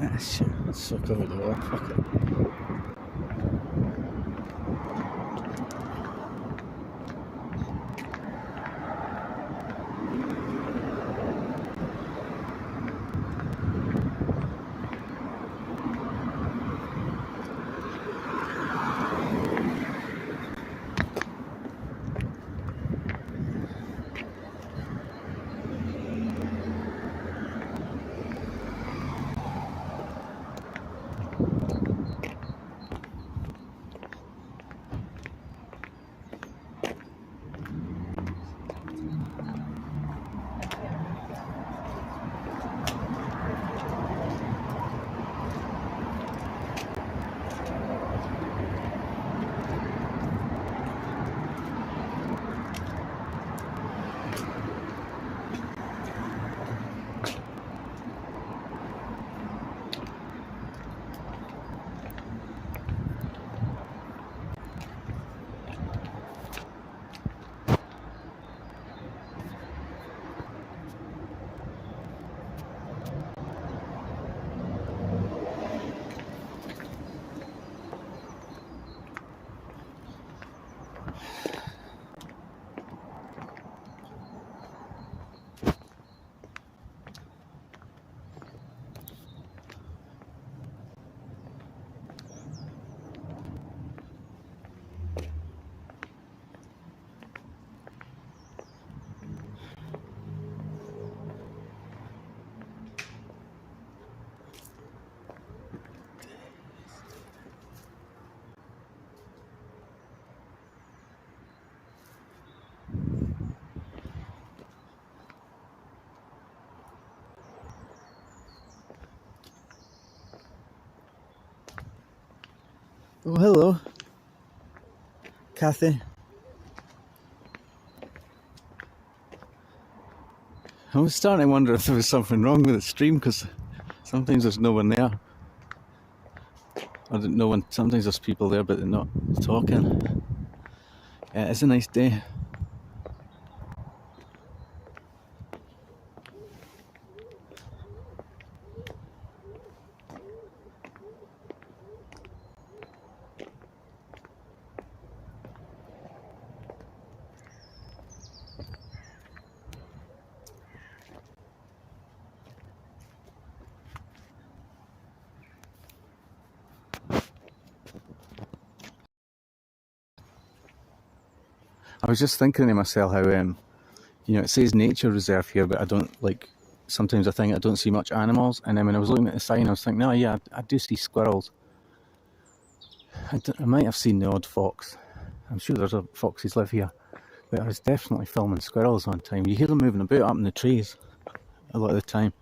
Ah, shit, it's so covered the wall. Fuck it. Oh, hello, Kathy. I was starting to wonder if there was something wrong with the stream because sometimes there's no one there. I didn't know when sometimes there's people there but they're not talking. Yeah, it's a nice day. I was just thinking to myself how, it says nature reserve here, but I don't sometimes I think I don't see much animals. And then when I was looking at the sign, I was thinking, oh yeah, I do see squirrels. I might have seen the odd fox. I'm sure there's foxes live here. But I was definitely filming squirrels on time. You hear them moving about up in the trees a lot of the time.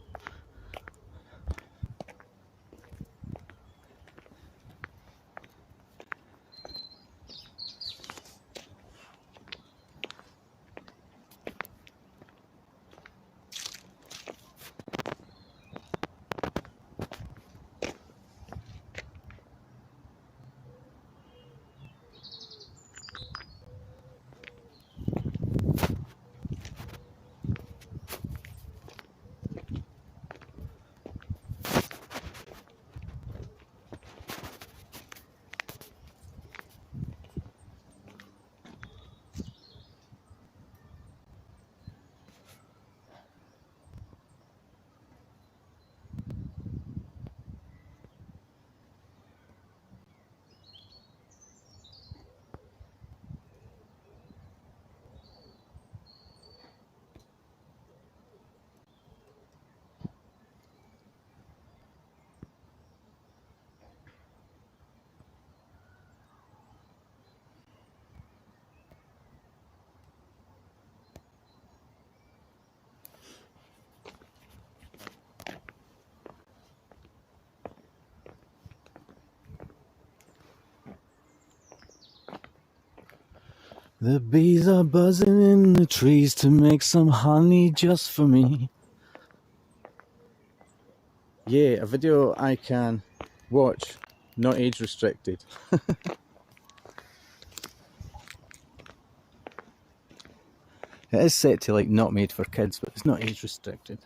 The bees are buzzing in the trees to make some honey just for me. Yeah, a video I can watch, not age restricted. It is set to not made for kids, but it's not age restricted.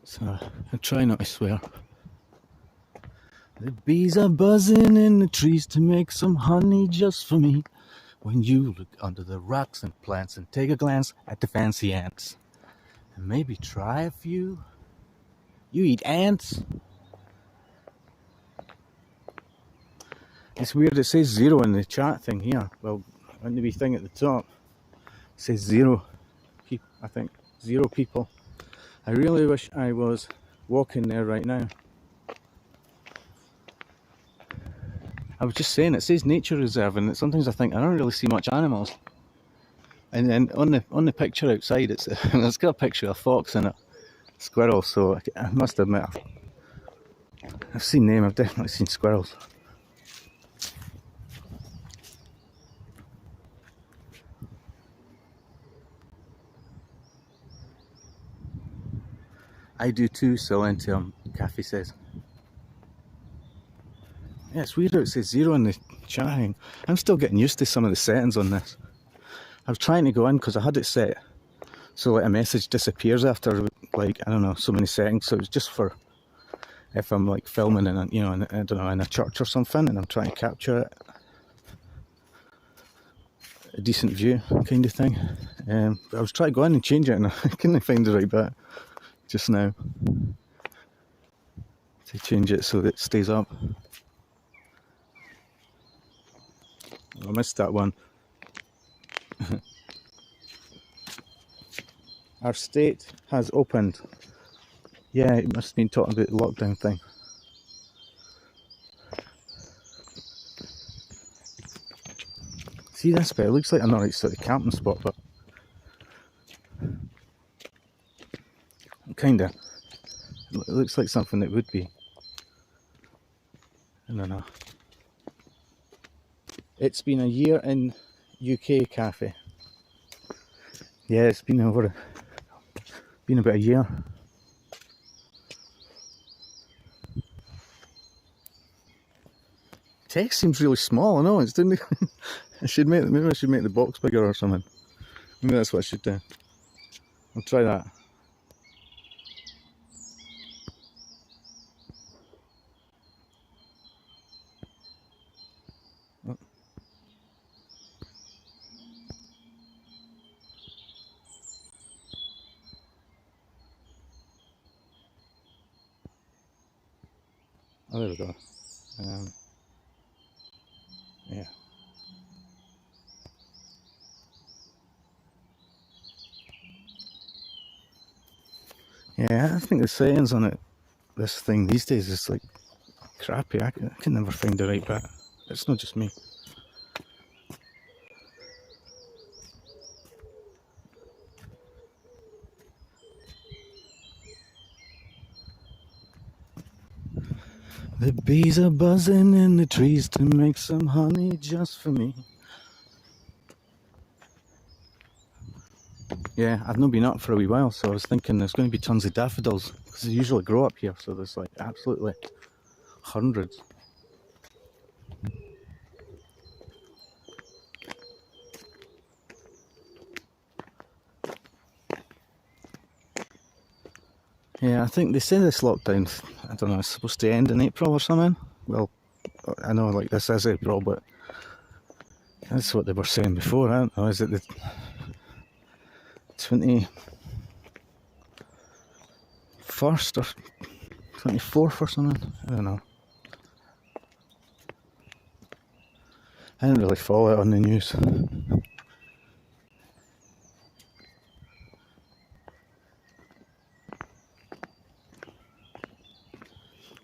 So I try not to swear. The bees are buzzing in the trees to make some honey just for me. When you look under the rocks and plants and take a glance at the fancy ants, and maybe try a few. You eat ants? It's weird, it says 0 in the chat thing here. Well, on the wee thing at the top, it says 0 people, I think. 0 people. I really wish I was walking there right now. I was just saying, it says nature reserve, and sometimes I think I don't really see much animals. And then on the picture outside, it's got a picture of a fox and a squirrel. So I must admit, I've seen them. I've definitely seen squirrels. I do too, Silentium, Kathy says. Yeah, it's weird how it says 0 in the chatting. I'm still getting used to some of the settings on this. I was trying to go in because I had it set so like a message disappears after like, I don't know, so many settings. So it's just for if I'm like filming in a, you know, in, I don't know, in a church or something, and I'm trying to capture it, a decent view kind of thing. But I was trying to go in and change it, and I couldn't find the right bit just now to change it so that it stays up. I missed that one. Our state has opened. Yeah, it must have been talking about the lockdown thing. See this bit? It looks like a nice sort of camping spot, but kinda. It looks like something that would be. I don't know. It's been a year in UK cafe. Yeah, it's been about a year. Text seems really small. I know it's didn't. Maybe I should make the box bigger or something. Maybe that's what I should do. I'll try that. Oh, there we go. Yeah. Yeah, I think the settings on it, this thing these days is like crappy. I can never find the right bit. It's not just me. The bees are buzzing in the trees to make some honey just for me. Yeah, I've not been up for a wee while, so I was thinking there's going to be tons of daffodils, because they usually grow up here, so there's like absolutely hundreds. Yeah, I think they say this lockdown, I don't know, it's supposed to end in April or something. Well, I know like this is April, but that's what they were saying before. I don't know, is it the 21st or 24th or something? I don't know. I didn't really follow it on the news.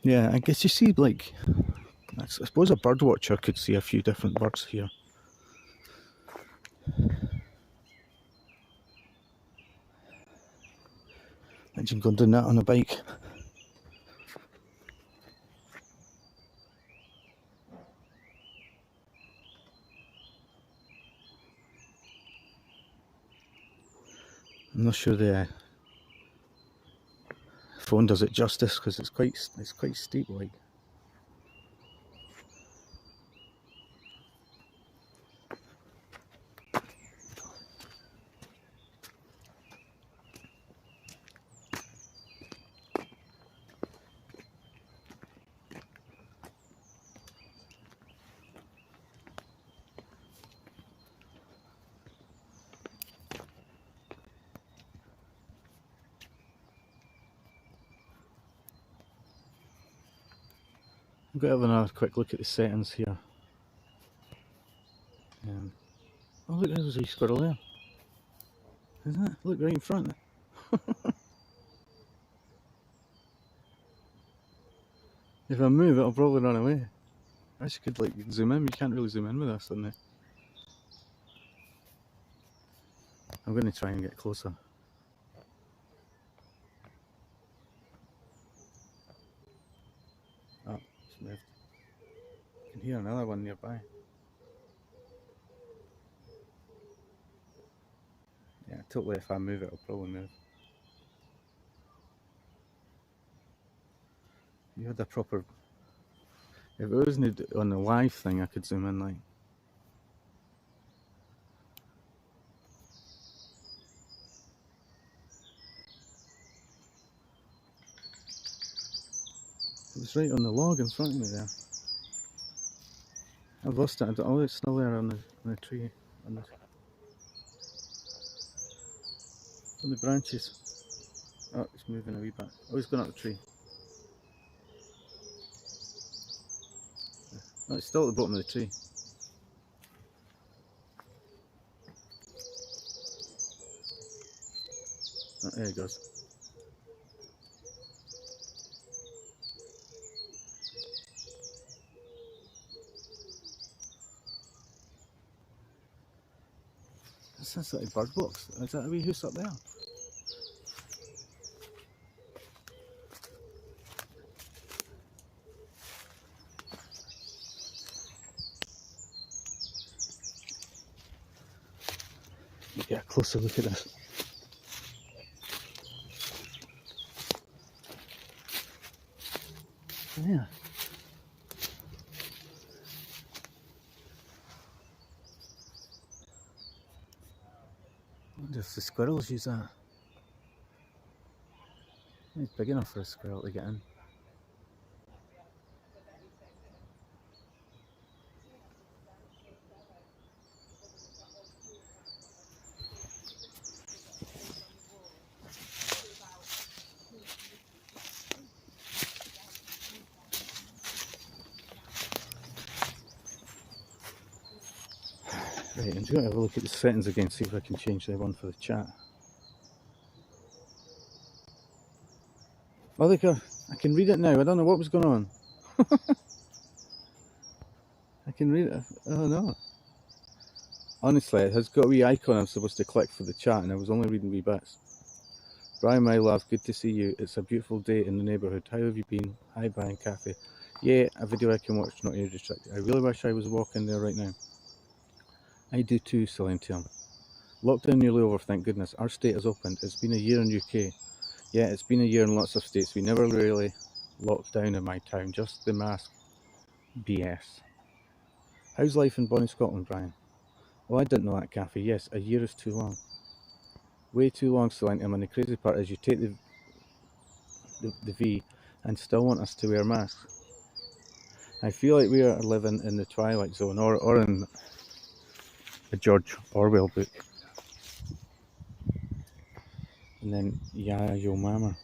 Yeah, I guess you see, like, I suppose a bird watcher could see a few different birds here. Imagine going doing that on a bike. I'm not sure the phone does it justice because it's quite steep, like. got to have another quick look at the settings here. Oh look, there's a wee squirrel there. Isn't it? Look right in front. If I move, it'll probably run away. I wish you could like zoom in. You can't really zoom in with this, isn't it? I'm going to try and get closer. Oh, it's moved. I can hear another one nearby. Yeah, totally. If I move it, it'll probably move. You had a proper. If it wasn't on the live thing, I could zoom in like. It was right on the log in front of me there. I've lost it. Oh, it's still there on the tree, on the branches. Oh, it's moving a wee bit. Oh, it's gone up the tree. Oh, it's still at the bottom of the tree. Oh, there it goes. That's like a bird box. Is that a wee house up there? Get a closer look at this. Yeah. I wonder if the squirrels use that. It's big enough for a squirrel to get in. Right, I'm just going to have a look at the settings again, see if I can change the one for the chat. Oh look, I can read it now. I don't know what was going on. I can read it. Oh no. Honestly, it has got a wee icon I'm supposed to click for the chat, and I was only reading wee bits. Brian, my love, good to see you. It's a beautiful day in the neighbourhood. How have you been? Hi, Brian Cafe. Yeah, a video I can watch, not ear distracted. I really wish I was walking there right now. I do too, Silentium. Lockdown nearly over, thank goodness. Our state has opened. It's been a year in UK. Yeah, it's been a year in lots of states. We never really locked down in my town, just the mask BS. How's life in Bonnie, Scotland, Brian? Oh, I didn't know that, Cafe. Yes, a year is too long. Way too long, Silentium, and the crazy part is you take the V and still want us to wear masks. I feel like we are living in the Twilight Zone or in a George Orwell book. And then, yeah, yo mama.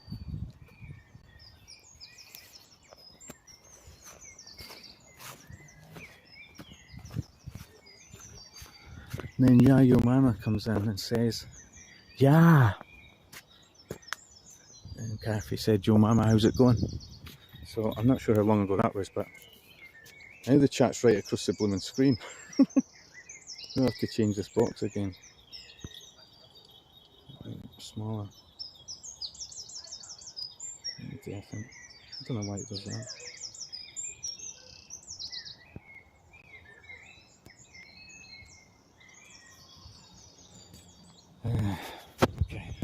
And then, yeah, yo mama comes in and says, yeah. And Kathy said, yo mama, how's it going? So I'm not sure how long ago that was, but now the chat's right across the blooming screen. We'll have to change this box again. Smaller. I think. I don't know why it does that. Okay.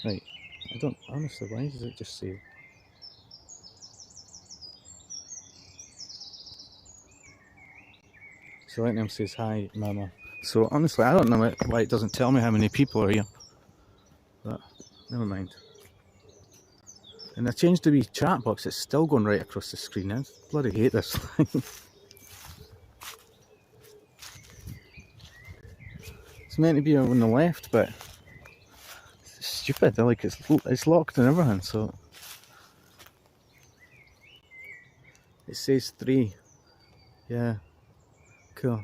Right. I don't, honestly, why does it just say? So right now says, hi, mama. So honestly, I don't know why it doesn't tell me how many people are here. But, never mind. And I changed the wee chat box, it's still going right across the screen. I bloody hate this thing. It's meant to be on the left, but it's stupid. Like it's locked and everything, so It says 3. Yeah, cool.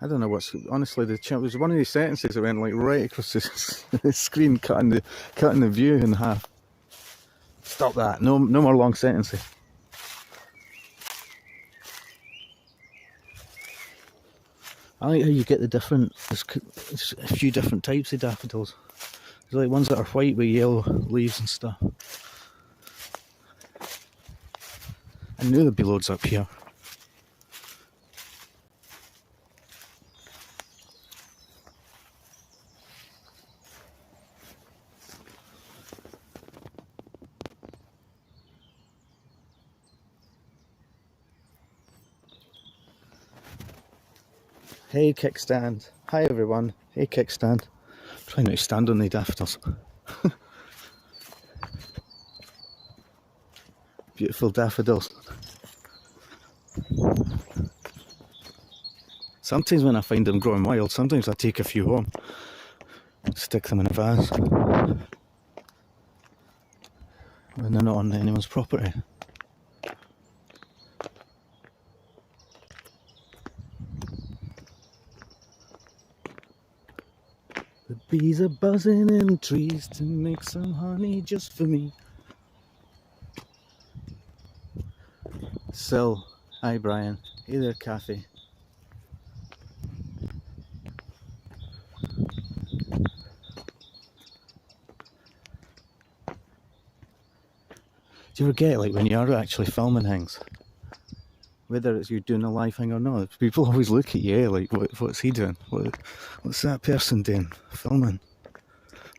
I don't know what's honestly it was one of these sentences that went like right across the screen, cutting the view in half. Stop that! No more long sentences. I like how you get there's a few different types of daffodils. There's like ones that are white with yellow leaves and stuff. I knew there'd be loads up here. Hey kickstand. Hi everyone. Hey kickstand. Trying not to stand on the daffodils. Beautiful daffodils. Sometimes when I find them growing wild, sometimes I take a few home, stick them in a vase when they're not on anyone's property. The bees are buzzing in the trees to make some honey just for me. Sil, hi Brian. Hey there, Kathy. Do you ever get, like, when you are actually filming things, whether it's you doing a live thing or not, people always look at you like, what's he doing? What's that person doing? Filming.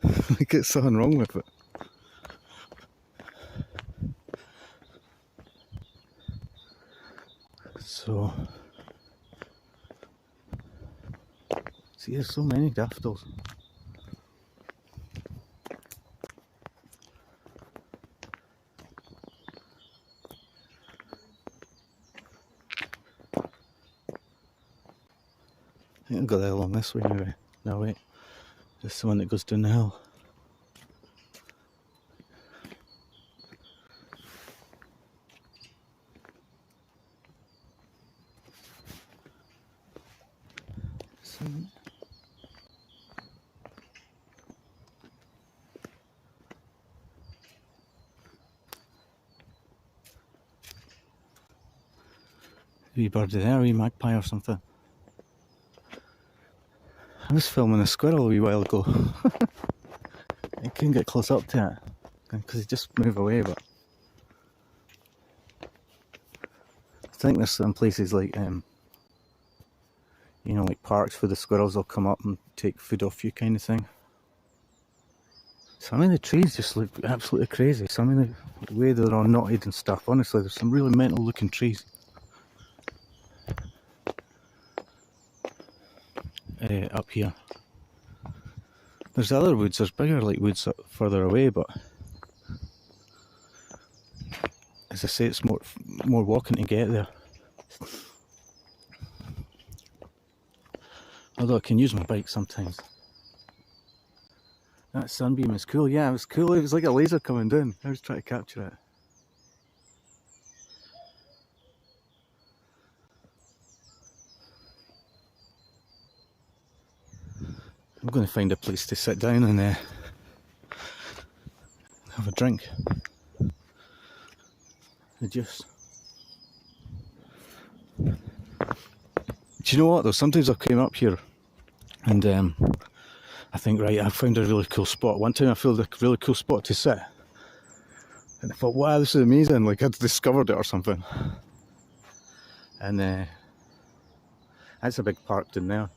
Like, it's something wrong with it. So, see, there's so many daffodils. I think I'll go there along this way maybe. No wait, this is the one that goes down the hill. Wee birdie there, wee magpie or something. I was filming a squirrel a wee while ago. I couldn't get close up to it because he just moved away, but I think there's some places like you know, like parks where the squirrels will come up and take food off you kind of thing. Some of the trees just look absolutely crazy. Some of the way they're all knotted and stuff, honestly, there's some really mental looking trees. Up here. There's other woods, there's bigger like woods up further away, but as I say, it's more walking to get there. Although I can use my bike sometimes. That sunbeam is cool. Yeah, it was cool. It was like a laser coming down. I was trying to capture it. I'm going to find a place to sit down and have a drink. The juice. Do you know what though? Sometimes I came up here and I think, right, I found a really cool spot. One time I found a really cool spot to sit. And I thought, wow, this is amazing. Like I'd discovered it or something. And that's a big park down there.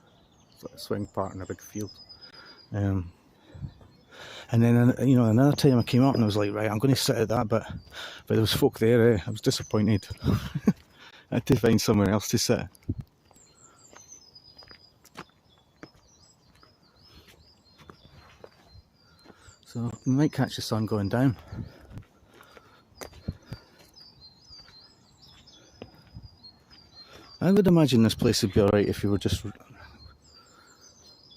A swing park in a big field. And then, you know, another time I came up and I was like, right, I'm going to sit at that, but there was folk there. I was disappointed. I had to find somewhere else to sit. So we might catch the sun going down. I would imagine this place would be alright if you were just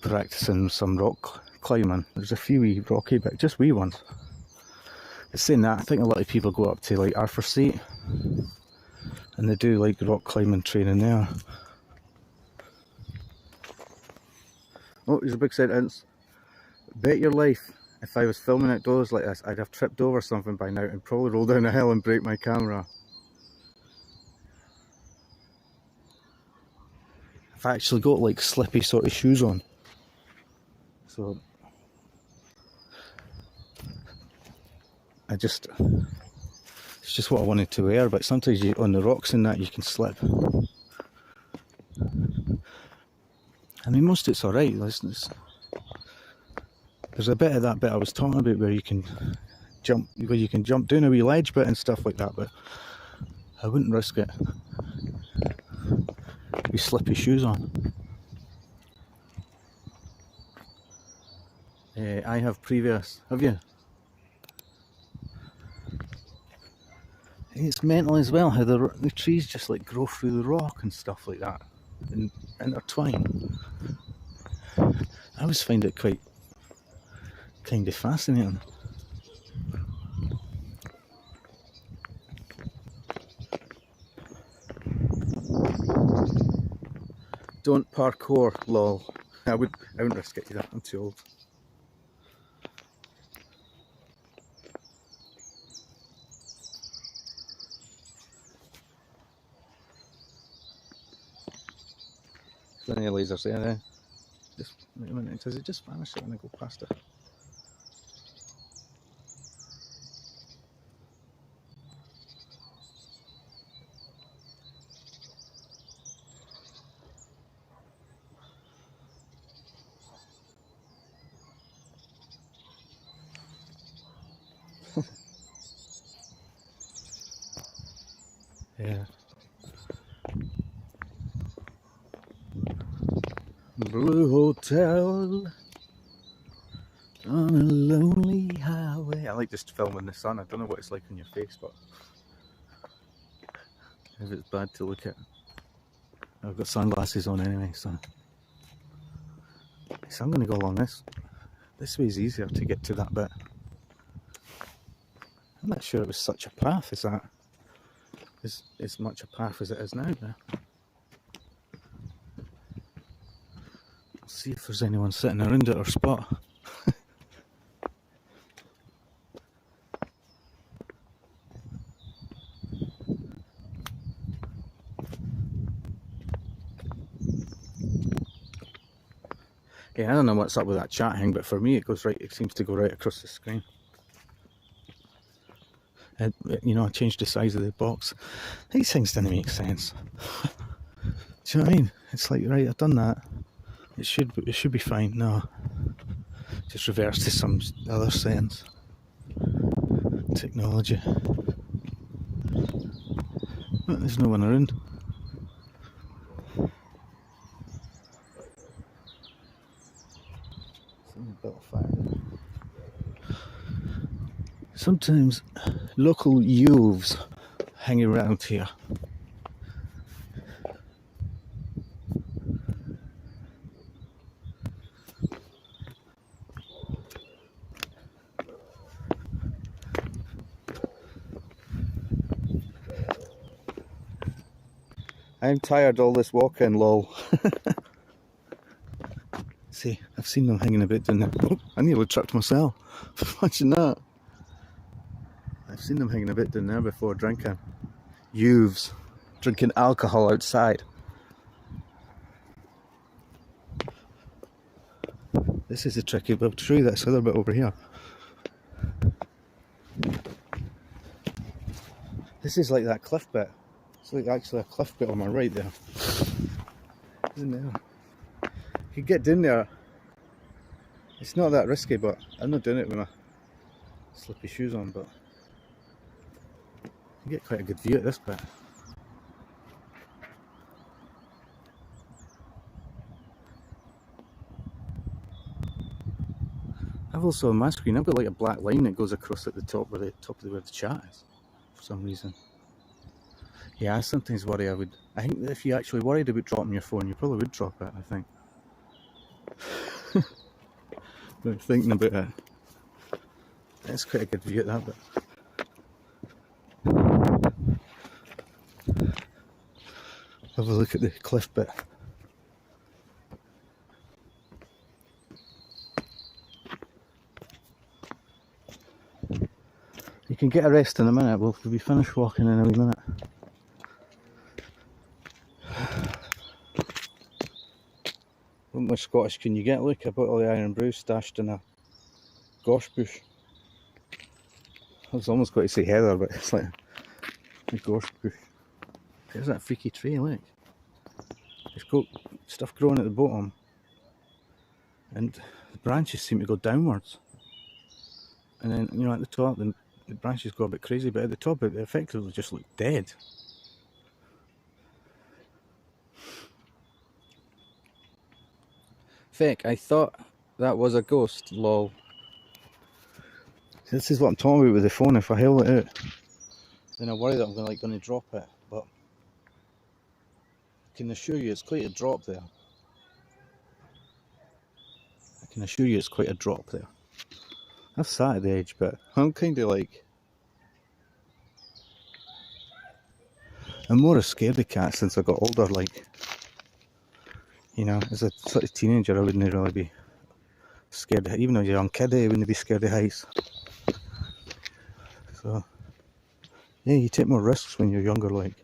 practicing some rock climbing. There's a few wee rocky bits, just wee ones. Saying that, I think a lot of people go up to like Arthur Seat and they do like rock climbing training there. Oh, there's a big sentence. Bet your life if I was filming outdoors like this, I'd have tripped over something by now and probably roll down a hill and break my camera. I've actually got like slippy sort of shoes on. So it's just what I wanted to wear, but sometimes on the rocks and that you can slip. I mean, most of it's alright. There's a bit of that bit I was talking about where you can jump down a wee ledge bit and stuff like that, but I wouldn't risk it with slippy shoes on. I have previous. Have you? It's mental as well how the trees just like grow through the rock and stuff like that and intertwine. I always find it quite kind of fascinating. Don't parkour, lol. I wouldn't risk it either. I'm too old. Is there any lasers there? Just wait a minute. Does it just vanish when I go past it? Yeah. Blue hotel on a lonely highway. I like just filming in the sun. I don't know what it's like on your face, but if it's bad to look at. I've got sunglasses on anyway, so I'm going to go along this. This way is easier to get to that bit. I'm not sure it was such a path as that. As much a path as it is now. Let's see if there's anyone sitting around at our spot. Yeah, I don't know what's up with that chatting, but for me it seems to go right across the screen. You know, I changed the size of the box. These things didn't make sense. Do you know what I mean? It's like, right, I've done that. It should be fine. No, just reverse to some other settings. Technology. But there's no one around. Sometimes local youths hang around here. I'm tired of all this walking, lol. See, I've seen them hanging about down there. Oh, I nearly tripped myself. Imagine that. I've seen them hanging about down there before drinking. Youths drinking alcohol outside. This is a tricky bit. I'll show you this other bit over here. This is like that cliff bit. It's like actually a cliff bit on my right there. Isn't there? You can get down there. It's not that risky, but I'm not doing it with my slippy shoes on, but you get quite a good view at this bit. I've also on my screen, I've got like a black line that goes across at the top where the chat is, for some reason. Yeah, I sometimes worry I think that if you actually worried about dropping your phone, you probably would drop it, I think. But thinking about it, it's quite a good view at that bit. Have a look at the cliff bit. You can get a rest in a minute, we'll be finished walking in a wee minute. What more Scottish can you get? Look, a bottle of Iron Brew stashed in a gosh bush. I was almost going to say heather, but it's like a gorse bush. There's that freaky tree, look. It's got stuff growing at the bottom, and the branches seem to go downwards. And then, you know, at the top, the branches go a bit crazy, but at the top, it effectively just looked dead. Feck, I thought that was a ghost, lol. This is what I'm talking about with the phone. If I held it out, then I worry that I'm going to drop it. But I can assure you it's quite a drop there. I can assure you it's quite a drop there. I've sat at the edge, but I'm kind of like... I'm more scared of cats since I got older, like... You know, as a sort of teenager, I wouldn't really be scared of... Even as a young kid, I wouldn't be scared of heights. So... Yeah, you take more risks when you're younger, like...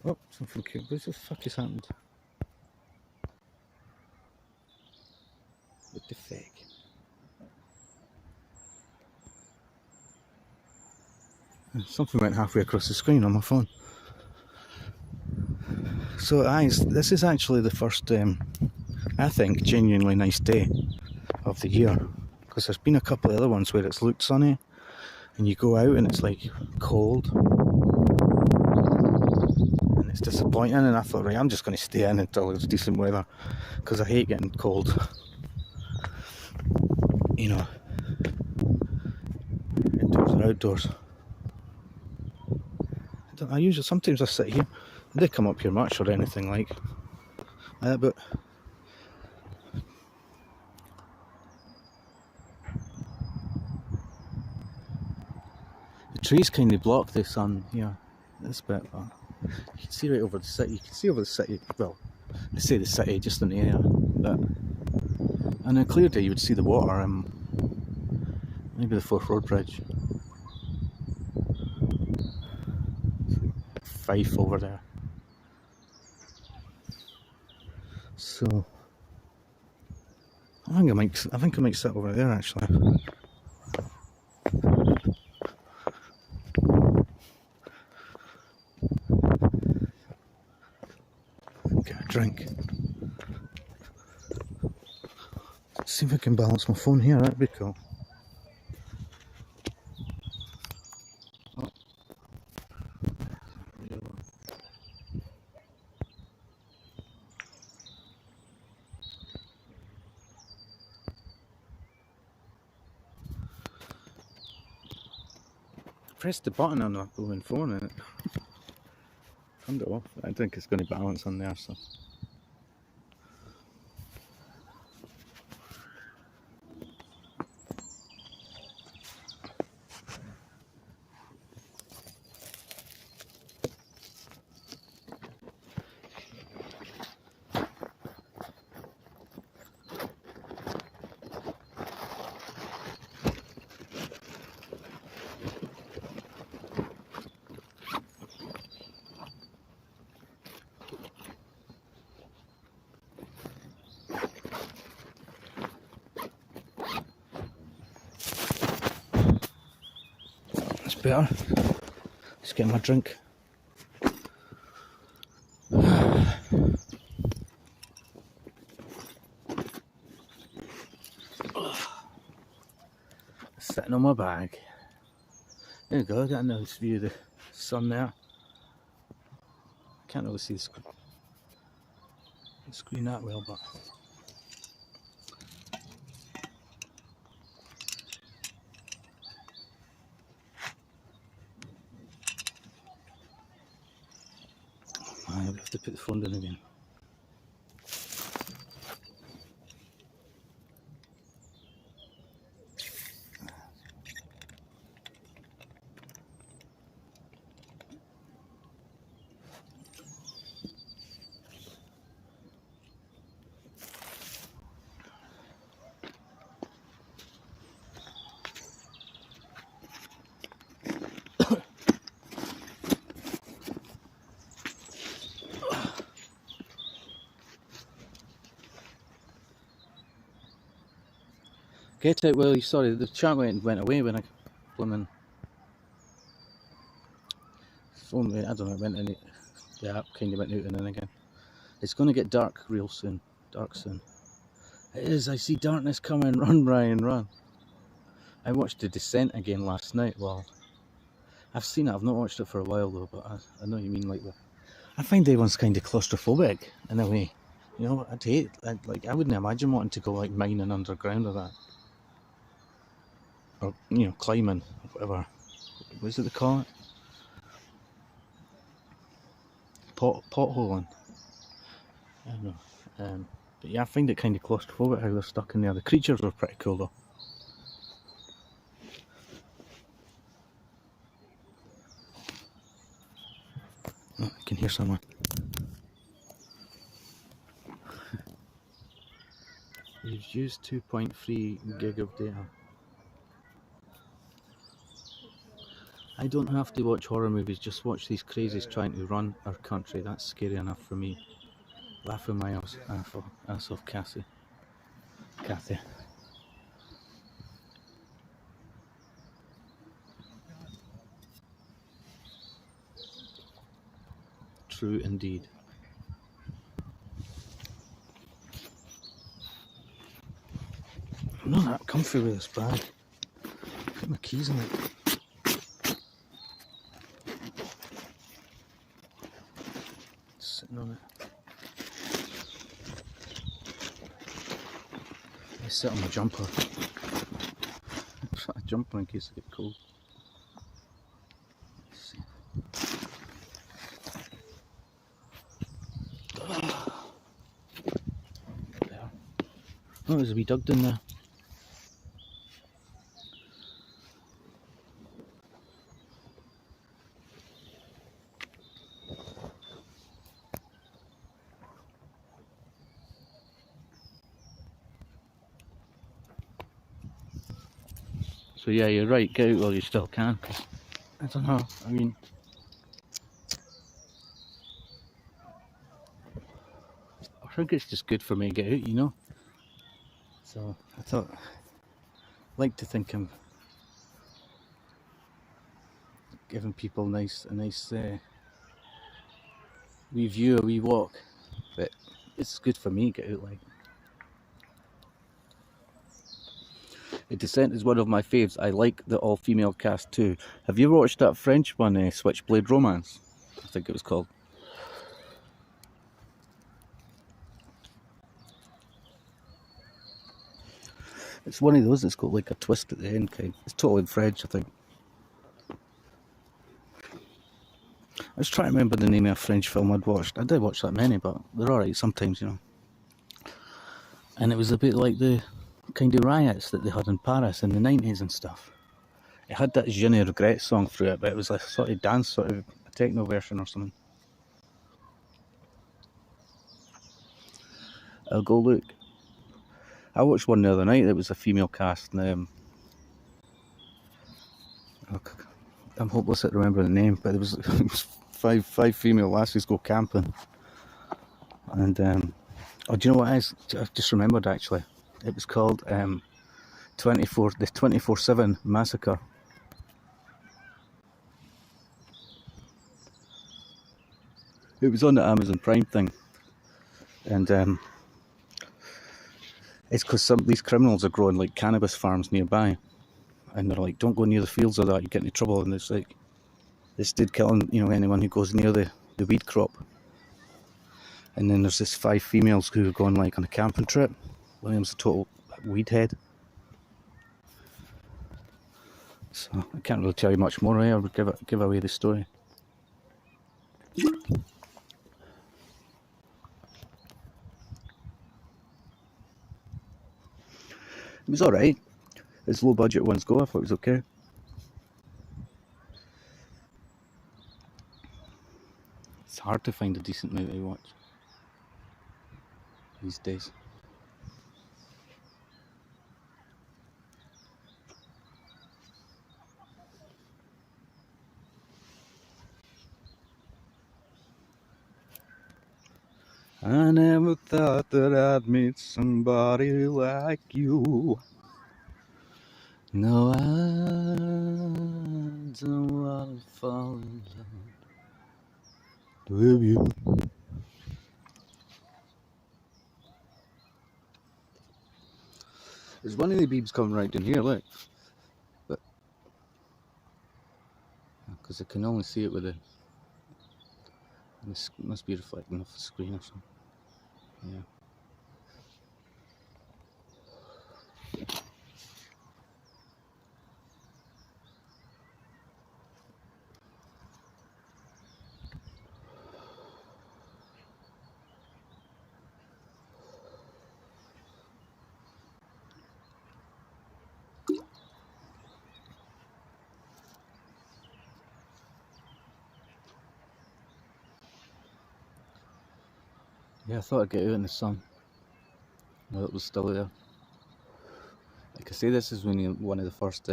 Oh, something cute. What the fuck has happened? What the fuck? Something went halfway across the screen on my phone. So, this is actually the first, I think, genuinely nice day of the year. Because there's been a couple of other ones where it's looked sunny, and you go out and it's like cold. And it's disappointing, and I thought, right, I'm just going to stay in until it's decent weather. Because I hate getting cold. You know, indoors or outdoors. Sometimes I sit here. I didn't come up here much or anything like that, but the trees kind of block the sun here. This bit, but you can see right over the city. You can see over the city. Well, I say the city, just in the area. But on a clear day, you would see the water. Maybe the Forth Road Bridge. Fife over there. So I think I might sit over there actually. Get a drink. See if I can balance my phone here. That'd be cool. Press the button on the blooming phone and it turned it off. I think it's going to balance on there, so. Better. Just get my drink. Sitting on my bag. There we go, I got a nice view of the sun there. Can't really see the screen that well, but I have to put the phone down again. Get out, Willie. Sorry, the chat went away when I blooming phone. I don't know. It went in. The app kind of went out and in again. It's going to get dark real soon. Dark soon. It is. I see darkness coming. Run, Ryan, run. I watched The Descent again last night. Well, I've seen it. I've not watched it for a while though, but I know you mean like that. I find everyone's kind of claustrophobic in a way. You know, I'd hate. I wouldn't imagine wanting to go like mining underground or that, or climbing, or whatever. What is it they call it? Potholing. I don't know. But yeah, I find it kind of claustrophobic how they're stuck in there. The creatures were pretty cool though. Oh, I can hear someone. You've used 2.3 gig of data. I don't have to watch horror movies, just watch these crazies trying to run our country. That's scary enough for me. Laughing my ass off, Kathy. True indeed. I'm not that comfy with this bag. Put my keys in it. Sitting on it. I sit on my jumper. Put a jumper in case I get cold. Let's see. There. Oh, there's a wee dug in there. So yeah, you're right, get out while you still can, 'cause I don't know, I mean, I think it's just good for me to get out, you know? So I thought, I'd like to think I'm giving people a nice wee view, a wee walk, but it's good for me to get out, like. The Descent is one of my faves. I like the all-female cast too. Have you ever watched that French one, Switchblade Romance? I think it was called. It's one of those that's got like a twist at the end, kind. It's totally in French, I think. I was trying to remember the name of a French film I'd watched. I did watch that many, but they're alright sometimes, you know. And it was a bit like the kind of riots that they had in Paris in the 90s and stuff. It had that Je ne regrette song through it, but it was a sort of dance, sort of a techno version or something. I'll go look. I watched one the other night that was a female cast, and I'm hopeless at remembering the name, but it was five female lassies go camping, and oh, do you know what it is? I just remembered actually. It was called the 24/7 Massacre. It was on the Amazon Prime thing, and it's because some of these criminals are growing like cannabis farms nearby, and they're like, don't go near the fields or that, you get into trouble. And it's like, this did killing, anyone who goes near the weed crop. And then there's this 5 females who are going like on a camping trip. William's a total weed head. So I can't really tell you much more. I would give away the story. It was alright. As low budget ones go, I thought it was okay. It's hard to find a decent movie to watch these days. I never thought that I'd meet somebody like you. No, I don't wanna fall in love with you. There's one of the beams coming right in here, look. But because I can only see it with the. This must be reflecting off the screen or something. Yeah. Yeah, I thought I'd get out in the sun. Well, it was still there. Like I say, this is one of the first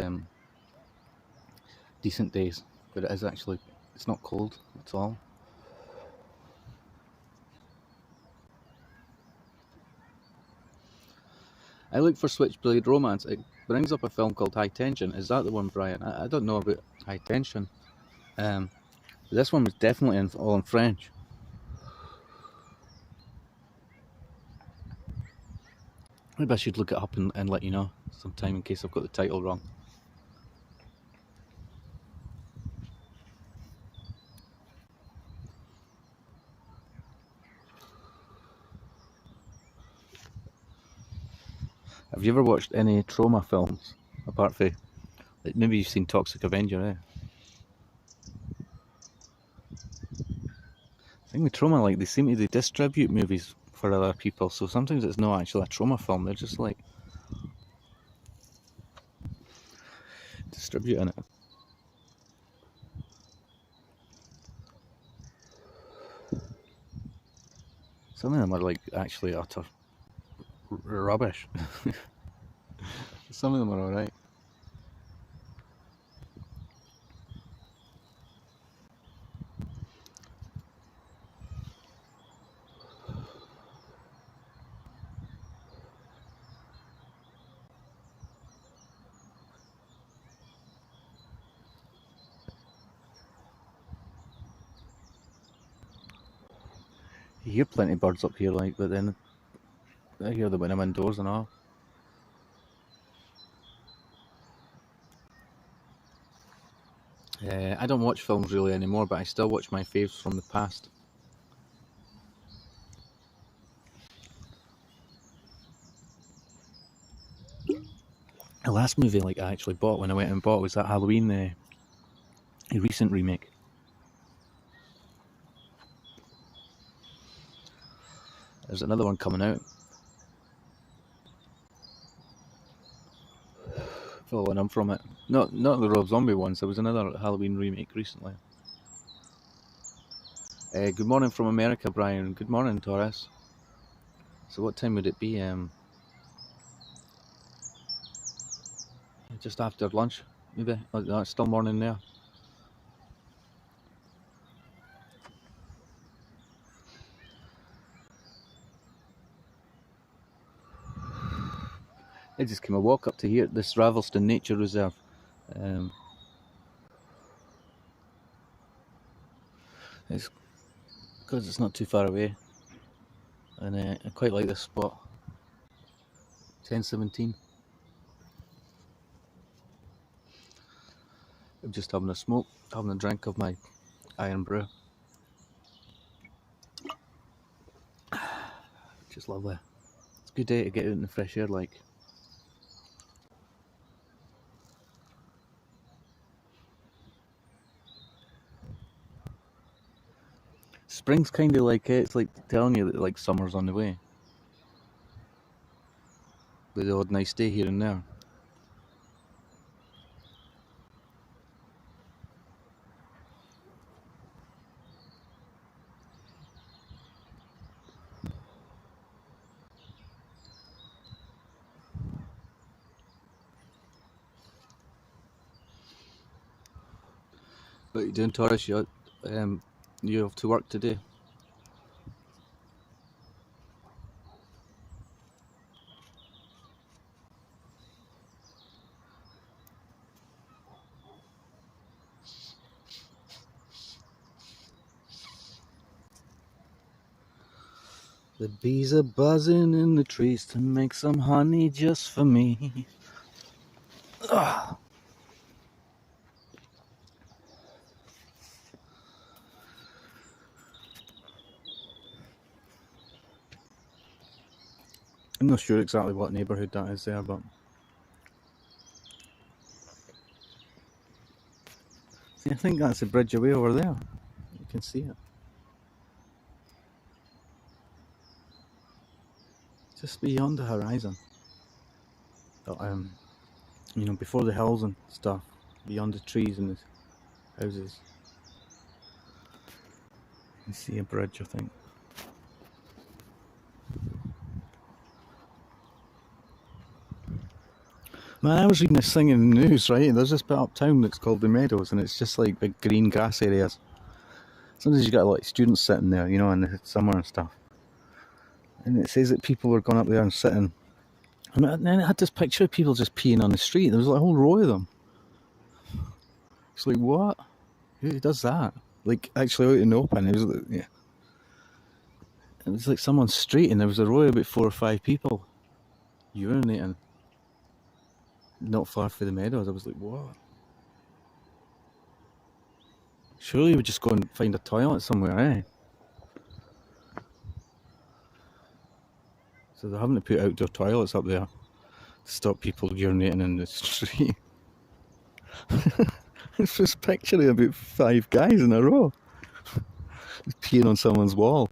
decent days, but it is actually, it's not cold at all. I look for Switchblade Romance. It brings up a film called High Tension. Is that the one, Brian? I don't know about High Tension. This one was definitely all in French. Maybe I should look it up and let you know sometime in case I've got the title wrong. Have you ever watched any trauma films apart from, like, maybe you've seen Toxic Avenger, eh? I think with trauma, like, they distribute movies for other people, so sometimes it's not actually a trauma film, they're just like distributing it. Some of them are like actually utter rubbish. Some of them are alright. You hear plenty of birds up here, like, but then I hear them when I'm indoors and all. I don't watch films really anymore, but I still watch my faves from the past. The last movie like I actually bought when I went and bought was that Halloween, a recent remake. There's another one coming out. Following on from it. Not the Rob Zombie ones, there was another Halloween remake recently. Good morning from America, Brian. Good morning, Taurus. So what time would it be? Just after lunch, maybe? Oh, no, it's still morning there. I just came a walk up to here, this Ravelston Nature Reserve. It's because it's not too far away, and I quite like this spot. 10:17. I'm just having a smoke, having a drink of my iron brew. Just lovely. It's a good day to get out in the fresh air, like. Spring's kind of like it's like telling you that like summer's on the way. With the odd nice day here and there. But you're doing, Taurus, you have to work today. The bees are buzzing in the trees to make some honey just for me. Ugh. I'm not sure exactly what neighbourhood that is there, but see, I think that's the bridge away over there. You can see it. Just beyond the horizon. But, you know, before the hills and stuff, beyond the trees and the houses. You see a bridge, I think. Man, I was reading this thing in the news, right? There's this bit uptown that's called the Meadows, and it's just like big green grass areas. Sometimes you got a lot of students sitting there, you know, in the summer and stuff. And it says that people were going up there and sitting. And then it had this picture of people just peeing on the street. There was like a whole row of them. It's like, what? Who does that? Like, actually out in the open. It was like, yeah. It was like someone's street, and there was a row of about 4 or 5 people urinating not far from the Meadows. I was like, what? Surely you would just go and find a toilet somewhere, eh? So they're having to put outdoor toilets up there to stop people urinating in the street. It's this picture of about 5 guys in a row peeing on someone's wall.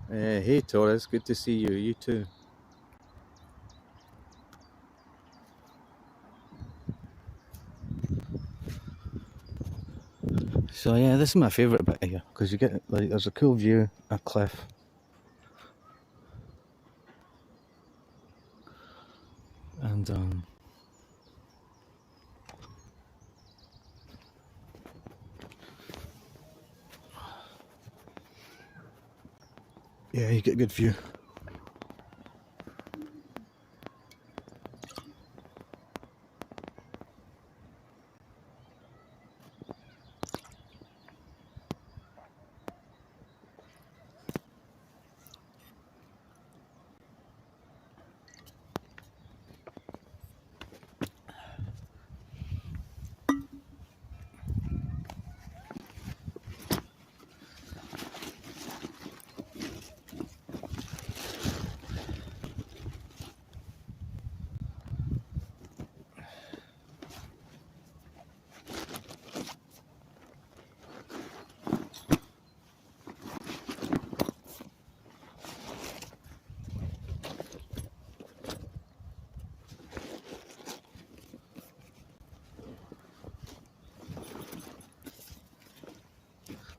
Hey Torres, good to see you. You too. So yeah, this is my favourite bit here because you get like there's a cool view, a cliff. And yeah, you get a good view.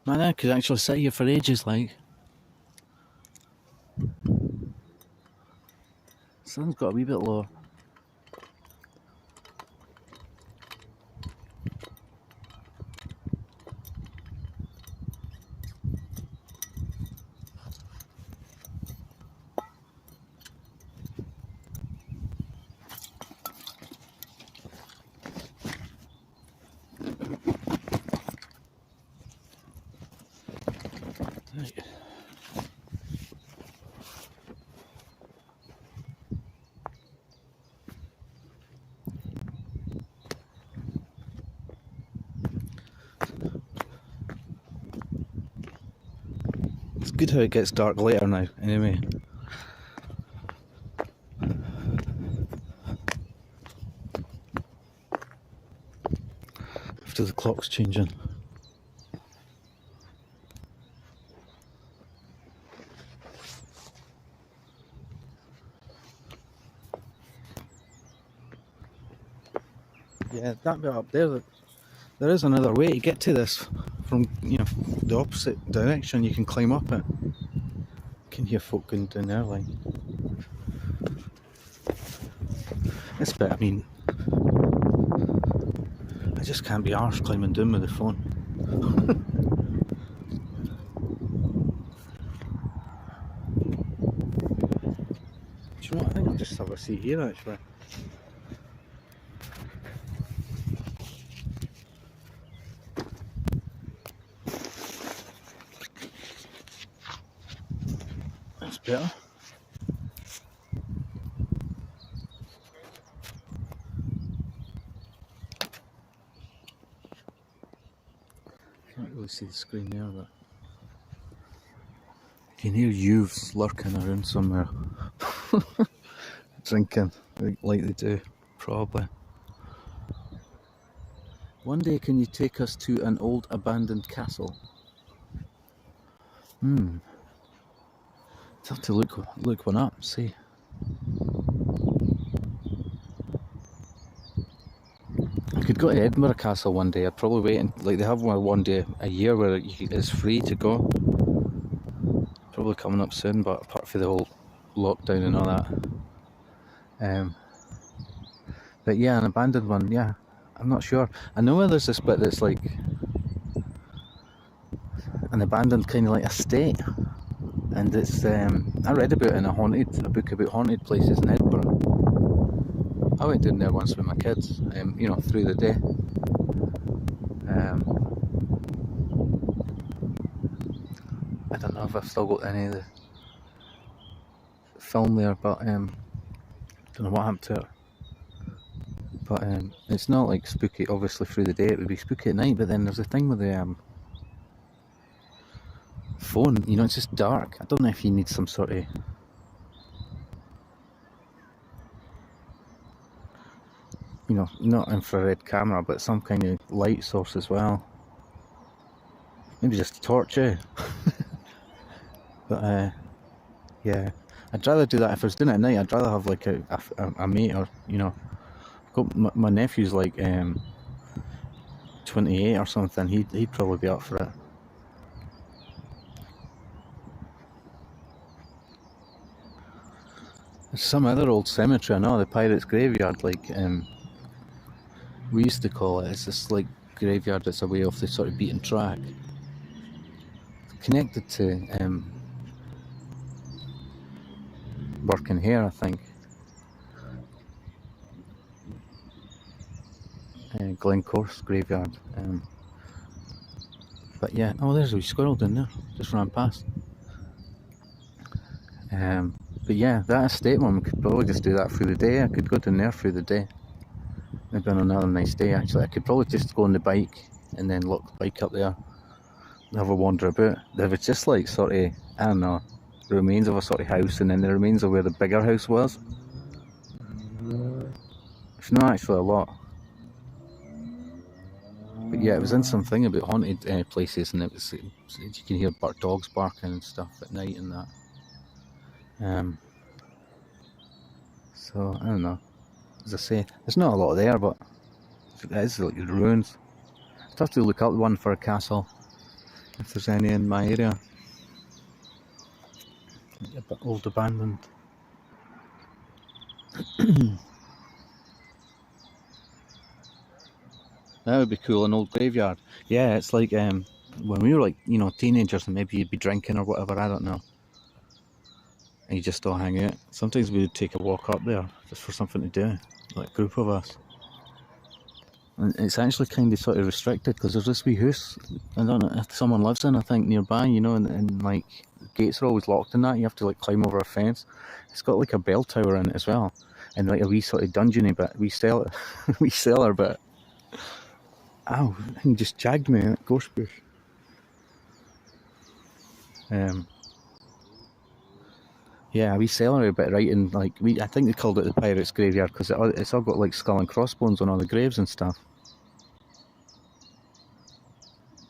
Man, I could actually sit here for ages, like. Sun's got a wee bit lower. Right. It's good how it gets dark later now, anyway. After the clock's changing. Yeah, that bit up there, there is another way to get to this from, you know, the opposite direction. You can climb up it. You can hear folk going down there, like. This bit, I mean, I just can't be arsed climbing down with the phone. Do you know what? I think I'll just have a seat here, actually. better. Can't really see the screen there, but you can hear youths lurking around somewhere, drinking like they do, probably. One day, can you take us to an old abandoned castle? It's have to look one up, see. I could go to Edinburgh Castle one day. I'd probably wait, and like they have one day a year where it's free to go. Probably coming up soon, but apart from the whole lockdown and all that. But yeah, an abandoned one, yeah. I'm not sure. I know where there's this bit that's like an abandoned kind of like estate, and it's I read about it in a book about haunted places in Edinburgh. I went down there once with my kids, you know, through the day. I don't know if I've still got any of the film there, but don't know what happened to it. But it's not like spooky, obviously through the day it would be spooky at night, but then there's a thing with the phone, you know, it's just dark. I don't know if you need some sort of, you know, not infrared camera, but some kind of light source as well. Maybe just a torch, eh? But yeah, I'd rather do that. If I was doing it at night, I'd rather have like a mate, or, you know, my nephew's like 28 or something. He'd probably be up for it. There's some other old cemetery I know, the Pirates Graveyard, like we used to call it. It's this like graveyard that's away off the sort of beaten track, connected to Birkenhead, I think. Glencorse Graveyard. But yeah, oh, there's a wee squirrel down there, just ran past. But yeah, that estate one, we could probably just do that through the day. I could go down there through the day. Maybe on another nice day, actually. I could probably just go on the bike and then lock the bike up there and have a wander about. There was just like sort of, I don't know, the remains of a sort of house, and then the remains of where the bigger house was. It's not actually a lot. But yeah, it was in something about haunted places, and it was, you can hear dogs barking and stuff at night and that. So I don't know. As I say, there's not a lot there, but it is like the ruins. I'd have to look up one for a castle if there's any in my area. A bit old, abandoned. That would be cool, an old graveyard. Yeah, it's like when we were like, you know, teenagers, and maybe you'd be drinking or whatever, I don't know. And you just all hang out. Sometimes we would take a walk up there just for something to do, like a group of us. And it's actually kind of sort of restricted because there's this wee house, I don't know if someone lives in, I think, nearby, you know, and like the gates are always locked and that. You have to like climb over a fence. It's got like a bell tower in it as well, and like a wee sort of dungeony bit, wee cellar bit. Ow, I think just jagged me, that gorse bush. Yeah, a wee cellar bit, right, and like I think they called it the Pirates Graveyard because it's all got like skull and crossbones on all the graves and stuff.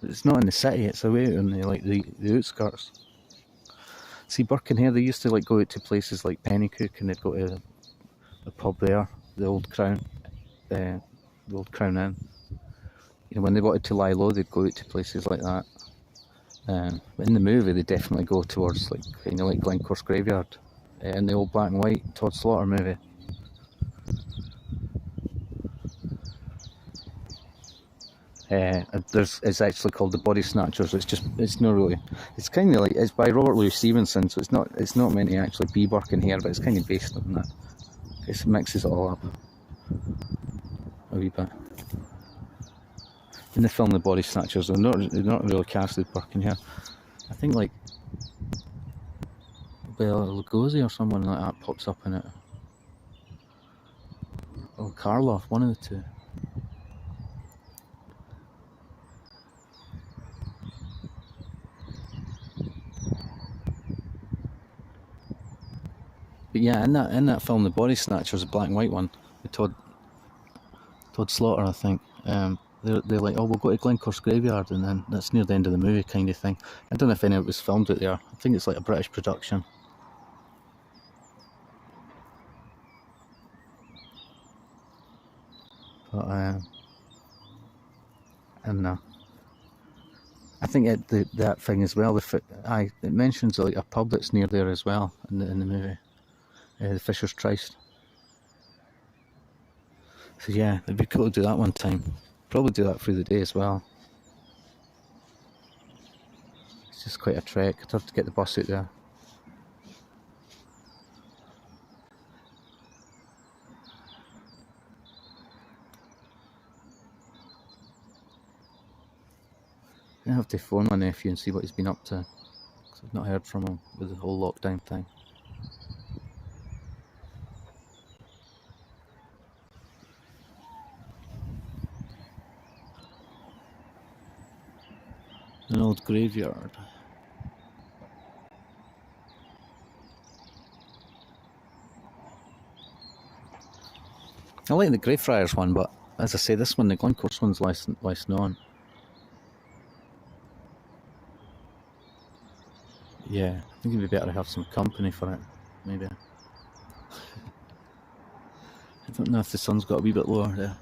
But it's not in the city; it's away in the outskirts. See, Birkenhead, they used to like go out to places like Pennycook, and they'd go to the pub there, the Old Crown, the Old Crown Inn. You know, when they wanted to lie low, they'd go out to places like that. In the movie, they definitely go towards like, you know, like Glencorse Graveyard in the old black and white Todd Slaughter movie. It's actually called The Body Snatchers. It's not really. It's kind of like, it's by Robert Louis Stevenson, so it's not meant to actually be Birkenhead, but it's kind of based on that. It mixes it all up a wee bit. In the film The Body Snatchers, they're not really cast as Birkenhead. I think like Bela Lugosi or someone like that pops up in it. Or Karloff, one of the two. But yeah, in that film, The Body Snatchers, a black and white one, with Todd Slaughter, I think. They're like, oh, we'll go to Glencorse Graveyard, and then that's near the end of the movie, kind of thing. I don't know if any of it was filmed out there. I think it's like a British production. But and I think that thing as well. It mentions like a pub that's near there as well in the movie, the Fisher's Tryst. So yeah, it'd be cool to do that one time. Probably do that through the day as well. It's just quite a trek. I'd have to get the bus out there. I have to phone my nephew and see what he's been up to, because I've not heard from him with the whole lockdown thing. An old graveyard. I like the Greyfriars one, but as I say, this one, the Glencorse one's less known. Yeah, I think it'd be better to have some company for it, maybe. I don't know if the sun's got a wee bit lower there.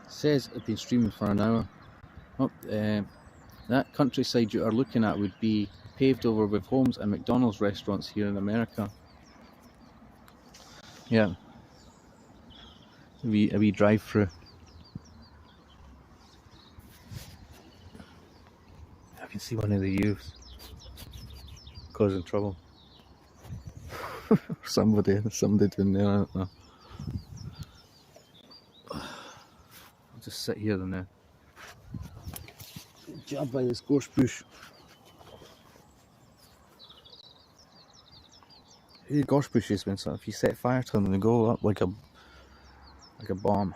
It says it'd been streaming for an hour. Oh, that countryside you are looking at would be paved over with homes and McDonald's restaurants here in America. Yeah. A wee drive through. I can see one of the youths causing trouble. somebody doing there, I don't know. I'll just sit here and jab by this gorse bush. The gorse bushes, when if you set fire to them, they go up like a bomb.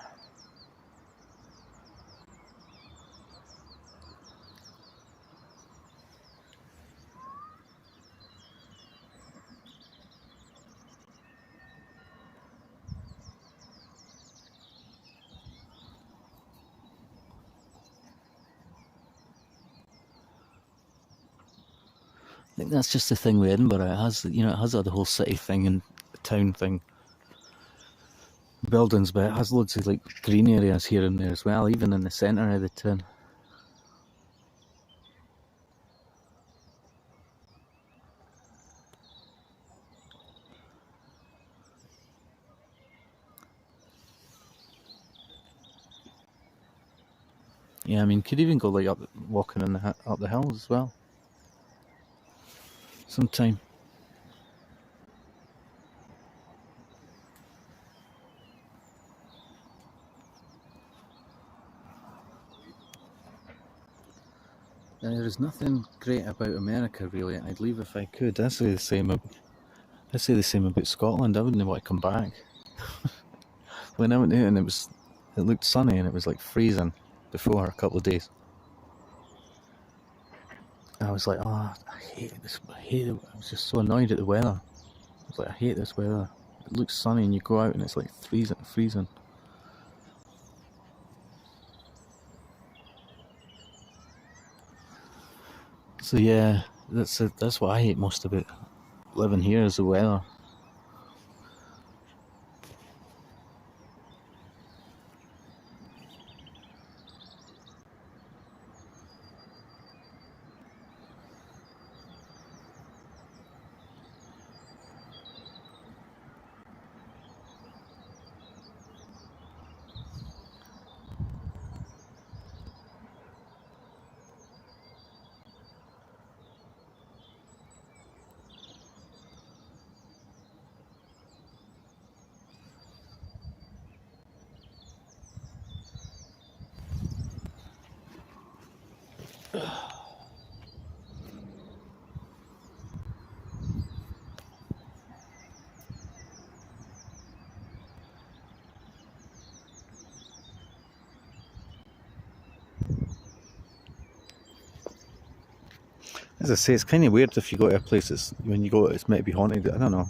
I think that's just the thing with Edinburgh. It has the whole city thing and the town thing, buildings, but it has loads of like green areas here and there as well, even in the centre of the town. Yeah, I mean, could even go like walking up the hills as well. Sometime. There's nothing great about America really, and I'd leave if I could. I say the same about Scotland. I wouldn't want to come back. When I went out and it looked sunny and it was like freezing before a couple of days. I was like, oh, I hate this. I was just so annoyed at the weather. I was like, I hate this weather. It looks sunny and you go out and it's like freezing. So yeah, that's what I hate most about living here is the weather. As I say, it's kind of weird if you go to a place that's, when you go, it's meant to be haunted, I don't know,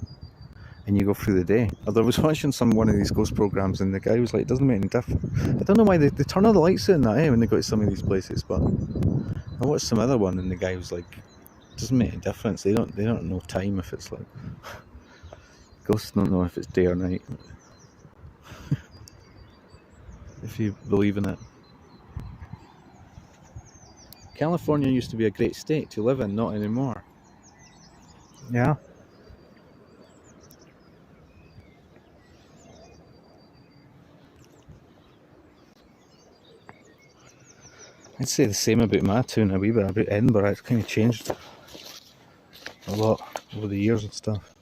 and you go through the day. Although I was watching one of these ghost programs, and the guy was like, it doesn't make any difference. I don't know why they turn all the lights out in that, when they go to some of these places, but I watched some other one, and the guy was like, it doesn't make any difference. They don't know time if it's like, ghosts don't know if it's day or night. If you believe in it. California used to be a great state to live in, not anymore. Yeah. I'd say the same about my town a wee bit, about Edinburgh. It's kind of changed a lot over the years and stuff.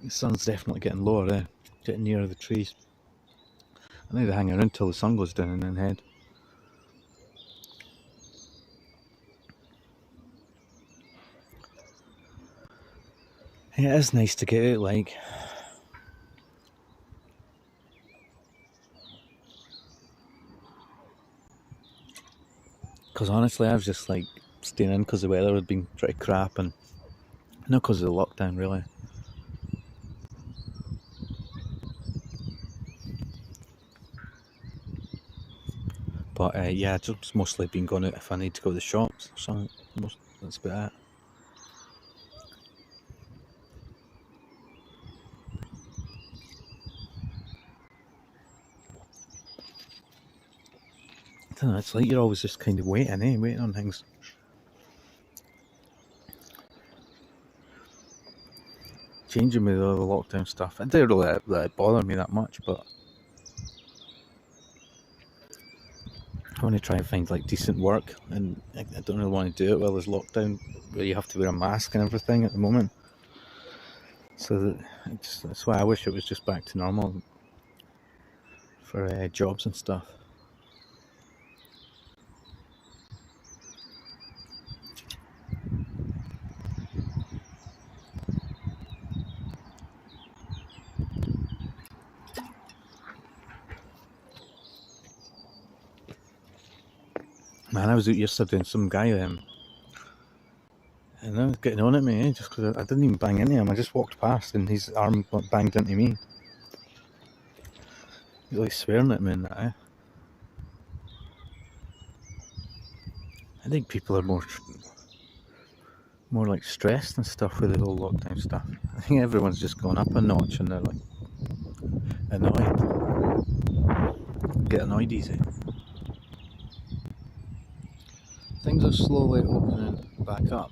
The sun's definitely getting lower, getting nearer the trees. I need to hang around till the sun goes down and then head. Yeah, it is nice to get out, like. Because honestly, I was just like staying in because the weather had been pretty crap, and not because of the lockdown, really. But yeah, just mostly been going out if I need to go to the shops or something. That's about it. I don't know, it's like you're always just kind of waiting on things. Changing with all the lockdown stuff. It didn't really let it bother me that much, but I want to try and find like decent work, and I don't really want to do it while there's lockdown, where you have to wear a mask and everything at the moment. So that's why I wish it was just back to normal for jobs and stuff. Man, I was out yesterday and some guy, and I was getting on at me, just because I didn't even bang into him. I just walked past and his arm banged into me. He's like swearing at me and that. I think people are more like stressed and stuff with the whole lockdown stuff. I think everyone's just gone up a notch and they're like annoyed. Get annoyed easy. Things are slowly opening back up.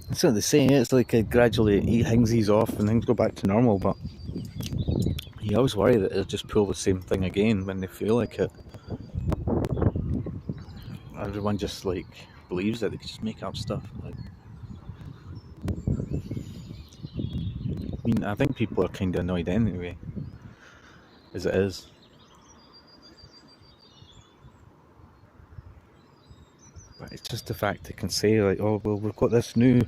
That's what they say, it's like gradually things ease off and things go back to normal, but you always worry that they'll just pull the same thing again when they feel like it. Everyone just like believes that they can just make up stuff. Like, I mean, I think people are kind of annoyed anyway, as it is. But it's just the fact they can say like, oh well, we've got this new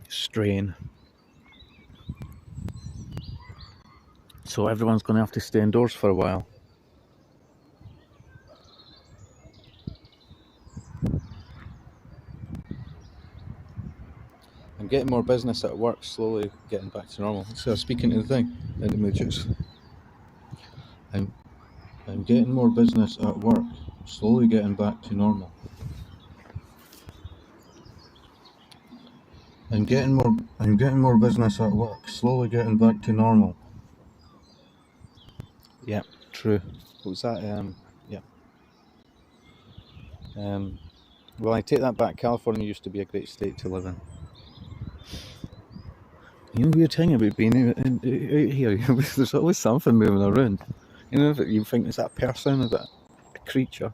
strain, so everyone's going to have to stay indoors for a while. I'm getting more business at work, slowly getting back to normal. So speaking to the thing, into Mooches. I'm getting more business at work, slowly getting back to normal. I'm getting more business at work, slowly getting back to normal. Yeah, true. What was that? Yeah. Well, I take that back. California used to be a great state to live in. You know, weird thing about being out here, there's always something moving around. You know, if you think it's that person, is that a creature?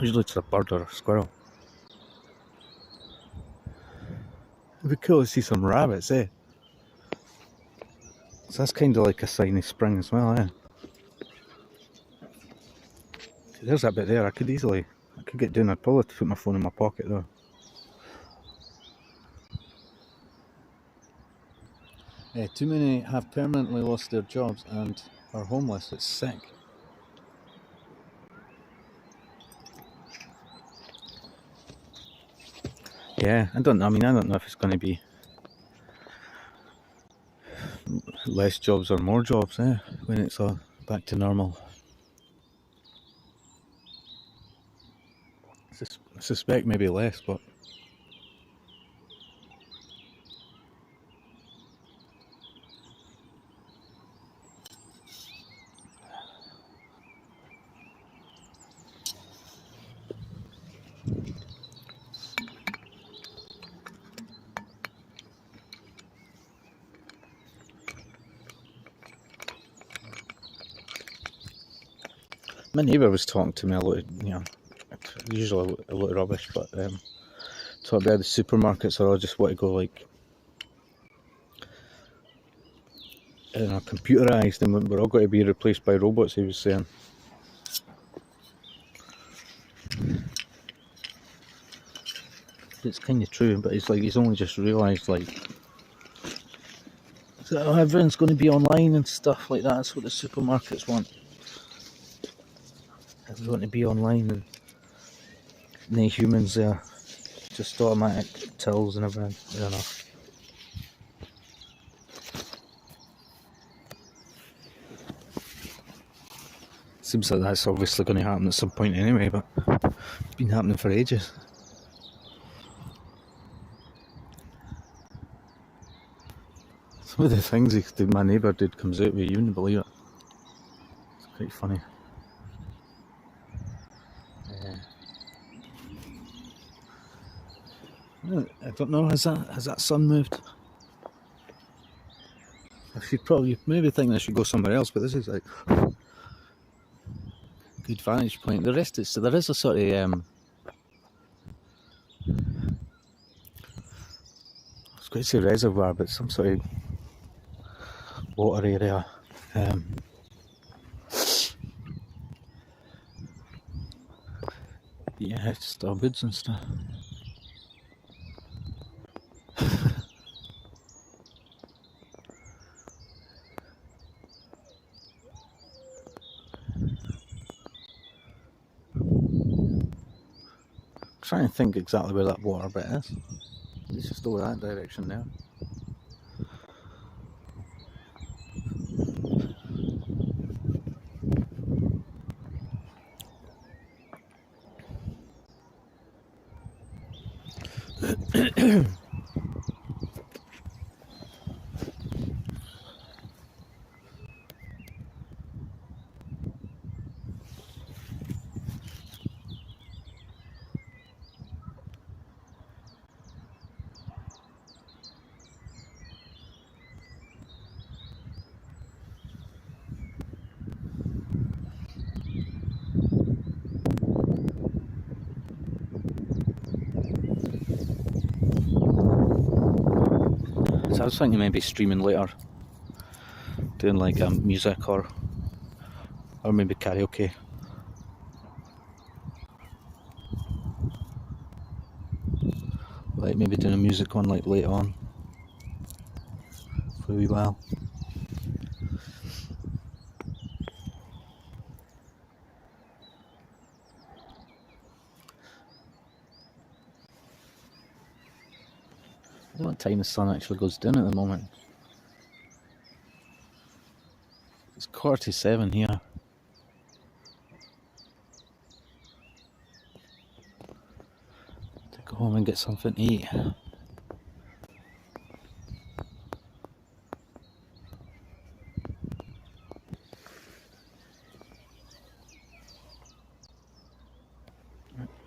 Usually it's a bird or a squirrel. It'd be cool to see some rabbits, eh? So that's kind of like a sign of spring as well, eh? There's that bit there. I could get down. I'd probably put my phone in my pocket though. Too many have permanently lost their jobs and are homeless. It's sick. Yeah, I don't know if it's going to be less jobs or more jobs, when it's all back to normal. I suspect maybe less, but my neighbour was talking to me a lot, usually a lot of rubbish, but talking about the supermarkets, or I just want to go like, computerised, and we're all going to be replaced by robots, he was saying. It's kind of true, but it's like he's only just realised, like, so everyone's going to be online and stuff like that. That's what the supermarkets want. They want to be online, and no humans there, just automatic tills and everything. I don't know. Seems like that's obviously going to happen at some point anyway, but it's been happening for ages. Some of the things my neighbour did comes out with, you wouldn't believe it. It's quite funny. I don't know, has that sun moved? I should probably maybe think I should go somewhere else, but this is like good vantage point. The rest is, so there is a sort of I was going to say reservoir, but some sort of water area. Yeah, it's just all woods and stuff. Trying to think exactly where that water bit is. It's just over that direction there. So I was thinking maybe streaming later, doing like music or maybe karaoke. Like maybe doing a music one like later on for a wee while. I don't know what time the sun actually goes down at the moment. It's 6:45 here. To go home and get something to eat.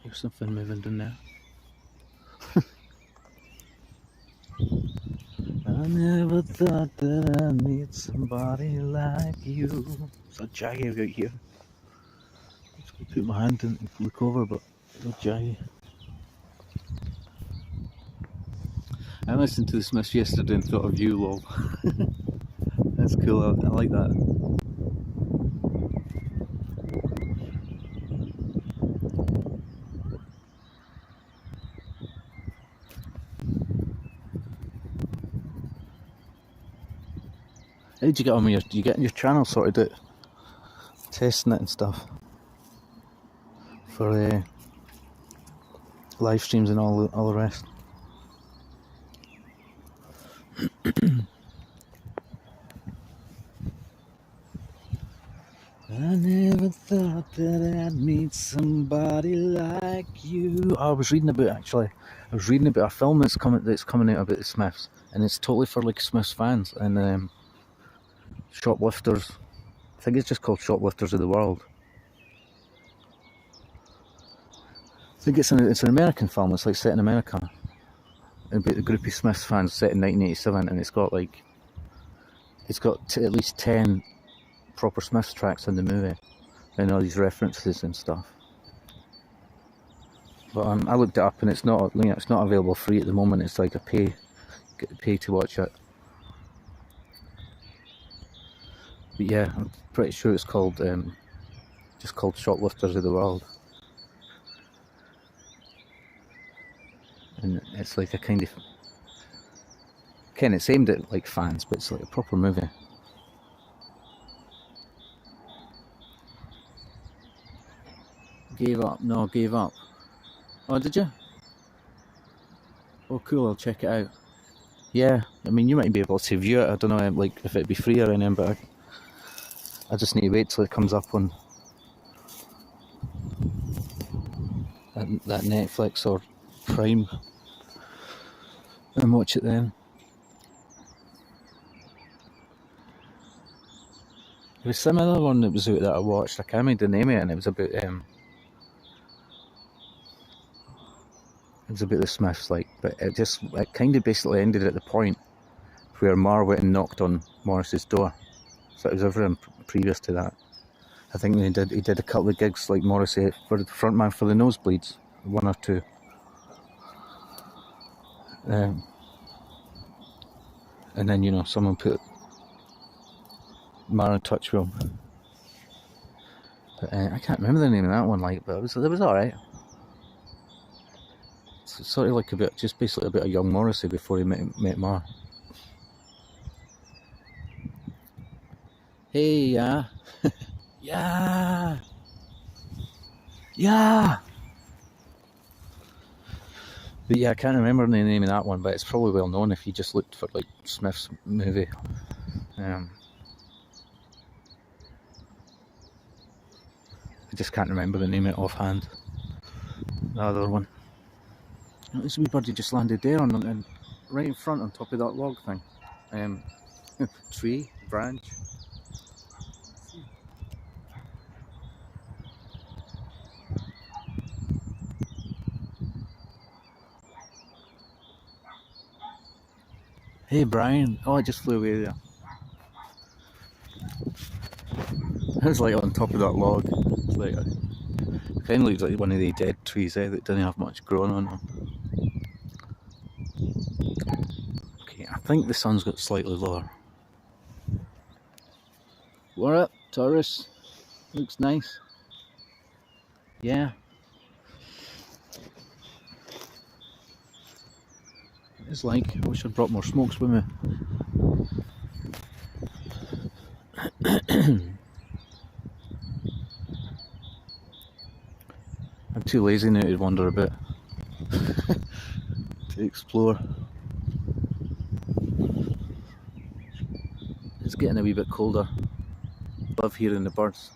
There's something moving down there. I never thought that I'd meet somebody like you. It's a jaggy out here. Just gonna put my hand in and look over, but it's a jaggy. I listened to the Smiths yesterday and thought of you, lol. That's cool, I like that. How did you get on with you getting your channel sorted out? Testing it and stuff. For live streams and all the rest. I never thought that I'd meet somebody like you. I was reading about a film that's coming out about the Smiths, and it's totally for like Smiths fans and shoplifters. I think it's just called Shoplifters of the World. I think it's an American film. It's like set in America, about a group of Smiths fans set in 1987, and it's got at least 10 proper Smiths tracks in the movie, and all these references and stuff. But I looked it up, and it's not available free at the moment. It's like pay to watch it. But yeah, I'm pretty sure it's called just called Shoplifters of the World, and it's like a kind of it's aimed at like fans, but it's like a proper movie. Gave up? No, gave up. Oh, did you? Oh, cool. I'll check it out. Yeah, I mean, you might be able to view it. I don't know, like if it'd be free or anything, but I just need to wait till it comes up on that Netflix or Prime and watch it then. There was some other one that was out that I watched. I can't remember the name of it, and it was about the Smiths, like, but it kind of basically ended at the point where Mar went and knocked on Morris's door. So it was everything previous to that. I think he did a couple of gigs like Morrissey for the frontman for the Nosebleeds, one or two. And then someone put Mar in touch with him. But I can't remember the name of that one, but it was alright. It's sort of like basically about a young Morrissey before he met Mar. Hey, yeah. Yeah. Yeah. But yeah, I can't remember the name of that one, but it's probably well known if you just looked for like Smith's movie. I just can't remember the name of it offhand. The other one. This wee birdie just landed there and right in front on top of that log thing. Tree, branch. Hey Brian. Oh, it just flew away there. It was like on top of that log. It's like kind of looks like one of the dead trees there that didn't have much growing on them. Okay, I think the sun's got slightly lower. What up, Taurus? Looks nice. Yeah. It's like, I wish I'd brought more smokes with me. I'm too lazy now to wander a bit. To explore. It's getting a wee bit colder. Love hearing the birds.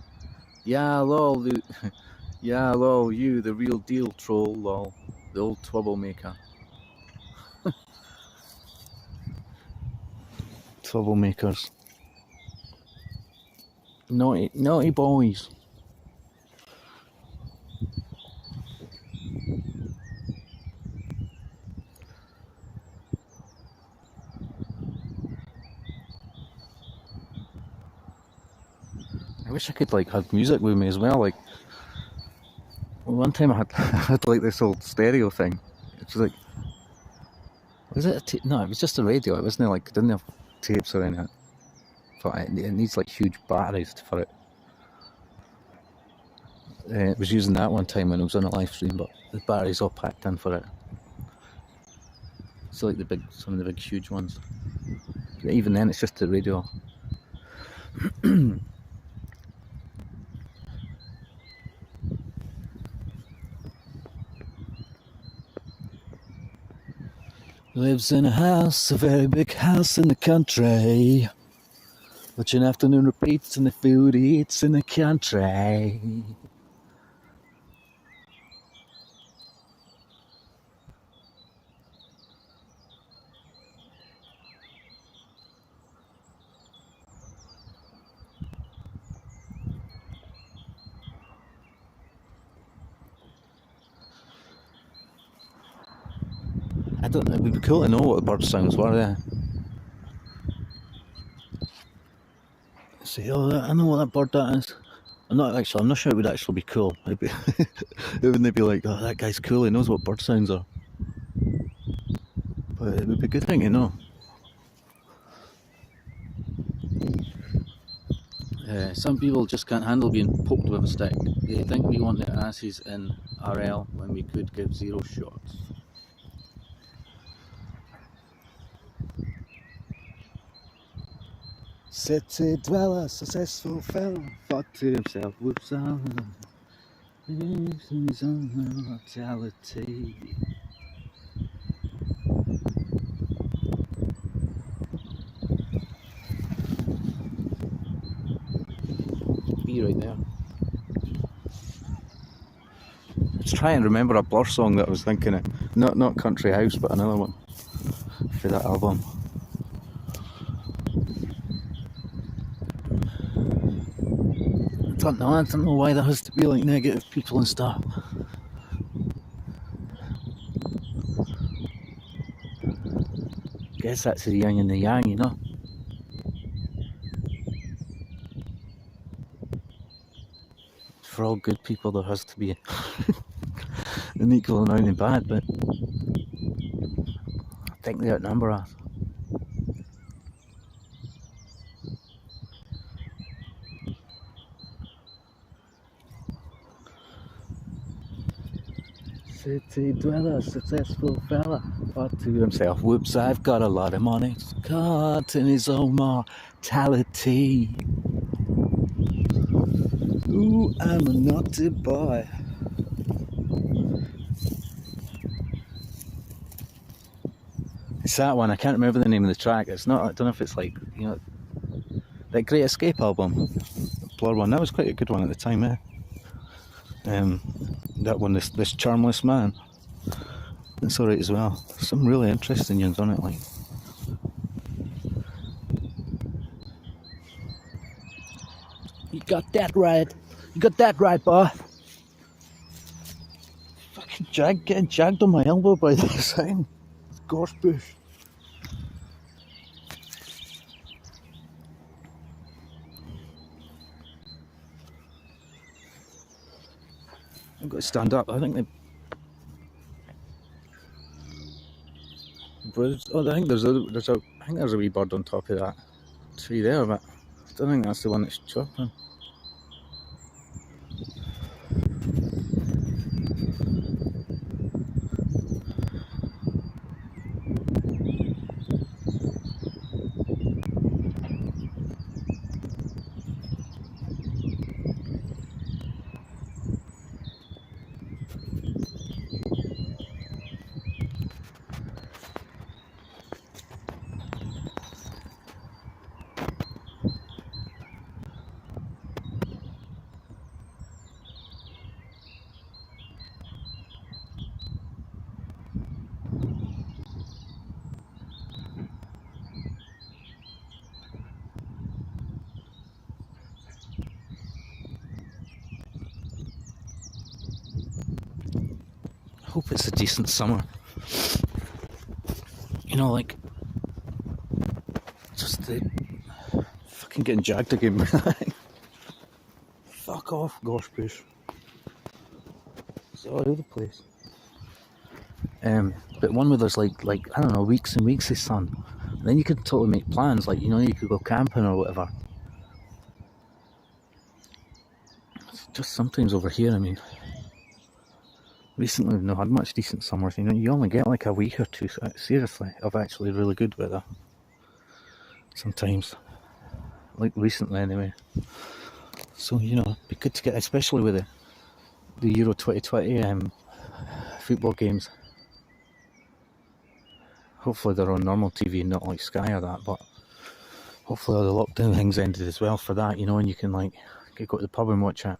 Yeah, lol, yeah, lol, you, the real deal troll, lol. The old troublemaker. Troublemakers. Naughty boys. I wish I could like have music with me as well. Like one time I had, I had like this old stereo thing. It was like, was it a no? It was just a radio. It wasn't like, it didn't have tapes or anything. But it needs like huge batteries for it. It was using that one time when I was on a live stream, but the batteries all packed in for it. So like some of the big huge ones. But even then, it's just the radio. Lives in a house, a very big house in the country. Watching afternoon repeats and the food he eats in the country. I don't know, it would be cool to know what the bird sounds were there. Say, oh, I know what that bird that is. I'm not sure it would actually be cool. It wouldn't be like, oh, that guy's cool, he knows what bird sounds are. But it would be a good thing to know. Some people just can't handle being poked with a stick. They think we want their asses in RL when we could give 0 shots. City dweller, successful fella, thought to himself, whoops, his own mortality. Be right there. Let's try and remember a Blur song that I was thinking of. Not Country House, but another one for that album. I don't know why there has to be like negative people and stuff. Guess that's the yin and the yang, you know. For all good people there has to be an equal amount of bad, but I think they outnumber us. City dweller, successful fella, thought to himself, whoops, I've got a lot of money, caught in his own mortality. Ooh, I'm a naughty boy. It's that one, I can't remember the name of the track. It's not, I don't know if it's like, you know, that Great Escape album, Blur one, that was quite a good one at the time, eh? That one, this Charmless Man, that's alright as well. Some really interesting ones on it, like. You got that right. You got that right, boy. Fucking getting jagged on my elbow by the sign. Gorse bush. I've got to stand up. I think they. Oh, I think there's a wee bird on top of that tree there, but I don't think that's the one that's chirping. Hope it's a decent summer. You know, like, just fucking getting jagged again. fuck off, gosh, Bruce. It's all over the place. But one where there's like I don't know, weeks and weeks of sun. And then you could totally make plans, like, you know, you could go camping or whatever. It's just sometimes over here, I mean, recently we've not had much decent summers, you know, you only get like a week or two, seriously, of actually really good weather. Sometimes. Like recently anyway. So, you know, it'd be good to get, especially with the Euro 2020 football games. Hopefully they're on normal TV, not like Sky or that, but hopefully all the lockdown things ended as well for that, you know, and you can like go to the pub and watch the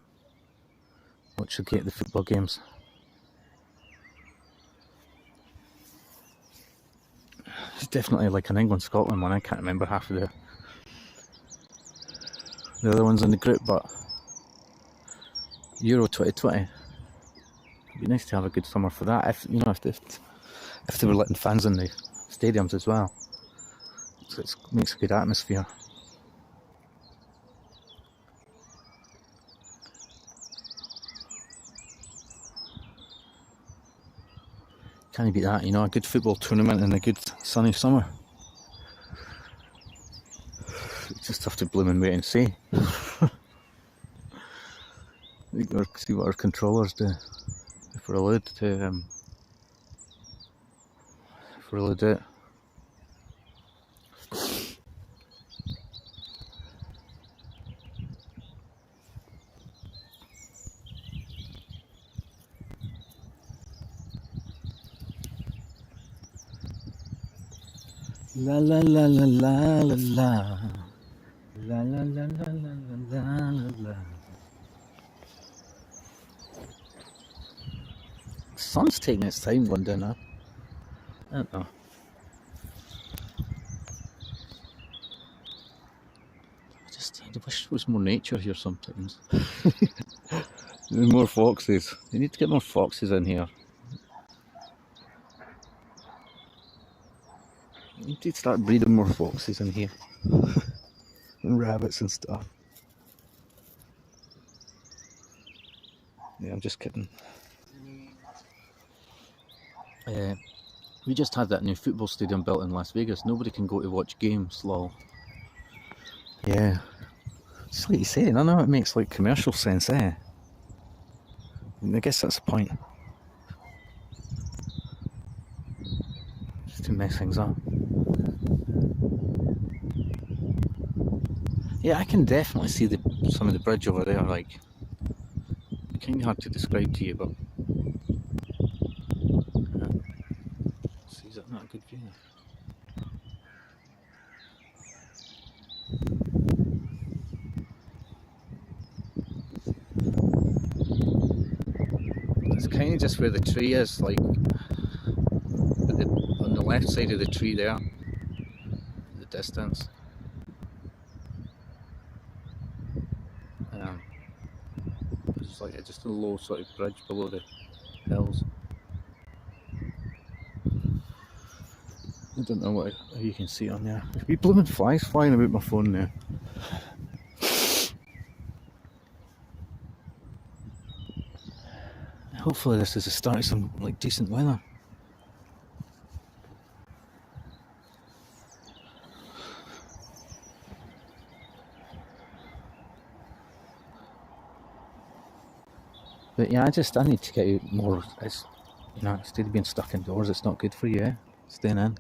football games. It's definitely like an England-Scotland one. I can't remember half of the other ones in the group, but Euro 2020, it'd be nice to have a good summer for that, if, you know, if they were letting fans in the stadiums as well. So it makes a good atmosphere. Can't beat that, you know, a good football tournament and a good sunny summer. You just have to bloom and wait and see. See what our controllers do, if we're allowed to do it. La la la la la la la la la la la la la la. The sun's taking its time going down there. I don't know. I wish there was more nature here sometimes. More foxes. You need to get more foxes in here. You need to start breeding more foxes in here. And rabbits and stuff. Yeah, I'm just kidding. We just had that new football stadium built in Las Vegas. Nobody can go to watch games, lol. Yeah. Just like you say, I know it makes like commercial sense, eh? I guess that's the point. Just to mess things up. Yeah, I can definitely see some of the bridge over there, like, kind of hard to describe to you, but see, is that not a good view? It's kind of just where the tree is, like, on the left side of the tree there, the distance. It's like just a low sort of bridge below the hills. I don't know how you can see on there. There's a wee blooming flies flying about my phone now. Hopefully this is the start of some like decent weather. But yeah, I need to get out more. It's, you know, instead of being stuck indoors, it's not good for you, eh? Staying in.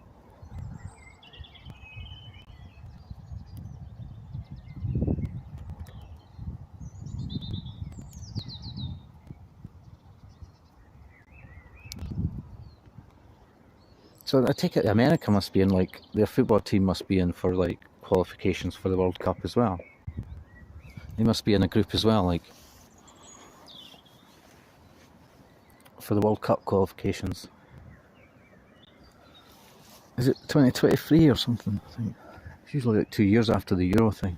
So I take it America must be in, like, their football team must be in for like qualifications for the World Cup as well. They must be in a group as well, like, for the World Cup qualifications. Is it 2023 or something? I think it's usually like 2 years after the Euro thing.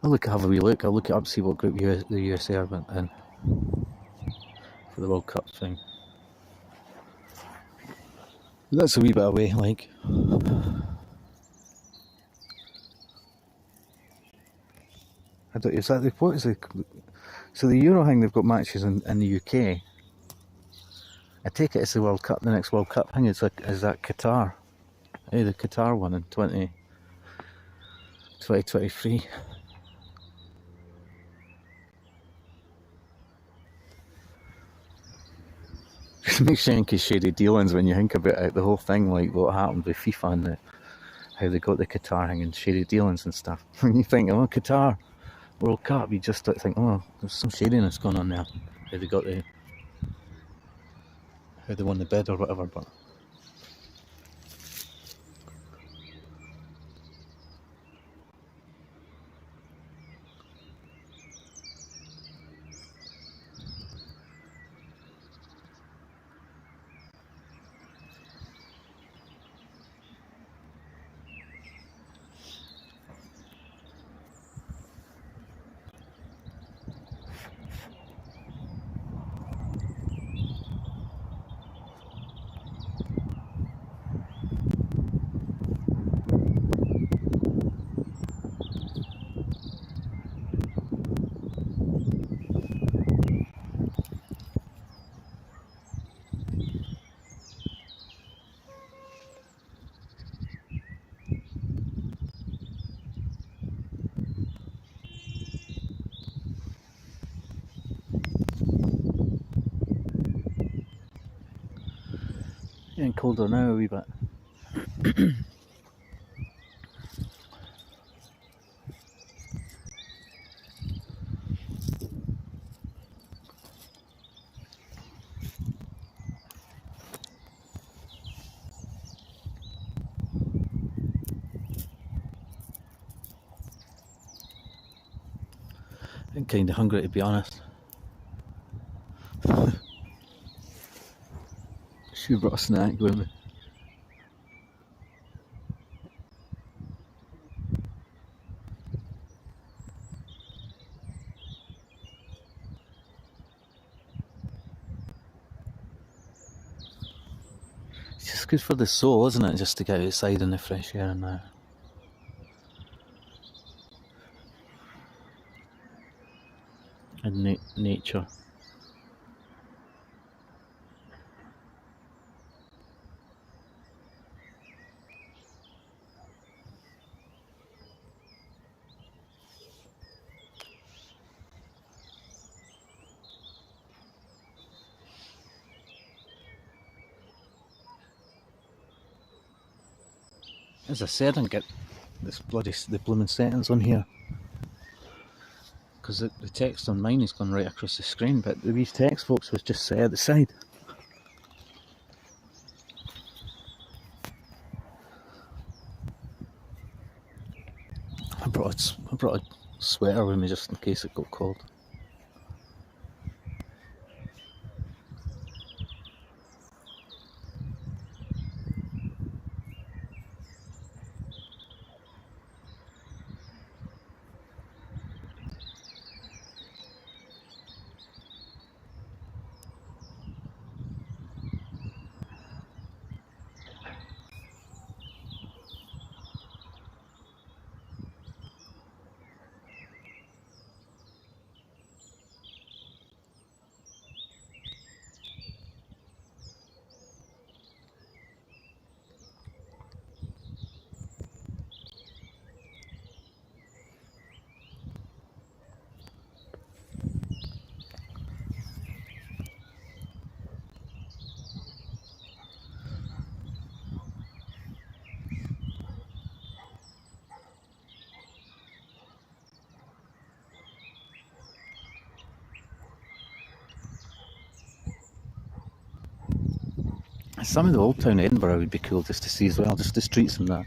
Have a wee look. I'll look it up, see what group the USA are in for the World Cup thing. That's a wee bit away, like. I don't, is that the, what is the, so the Euro thing, they've got matches in the UK. I take it it's the World Cup, the next World Cup thing is that Qatar. Hey, the Qatar one in 2023. Just makes you think of shady dealings when you think about it, the whole thing, like what happened with FIFA and how they got the Qatar thing and shady dealings and stuff. When you think, oh, Qatar World Cup, you just think, oh, there's some shadiness going on there. How they got how they won the bid or whatever, but getting colder now a wee bit. I'm kind of hungry, to be honest. Should have brought a snack with me. It's just good for the soul, isn't it? Just to get outside in the fresh air and that. And nature. As I said, I didn't get the blooming settings on here because the text on mine is gone right across the screen, but the wee text box was just set at the side. I brought a sweater with me just in case it got cold. Some of the old town Edinburgh would be cool just to see as well, just the streets and that.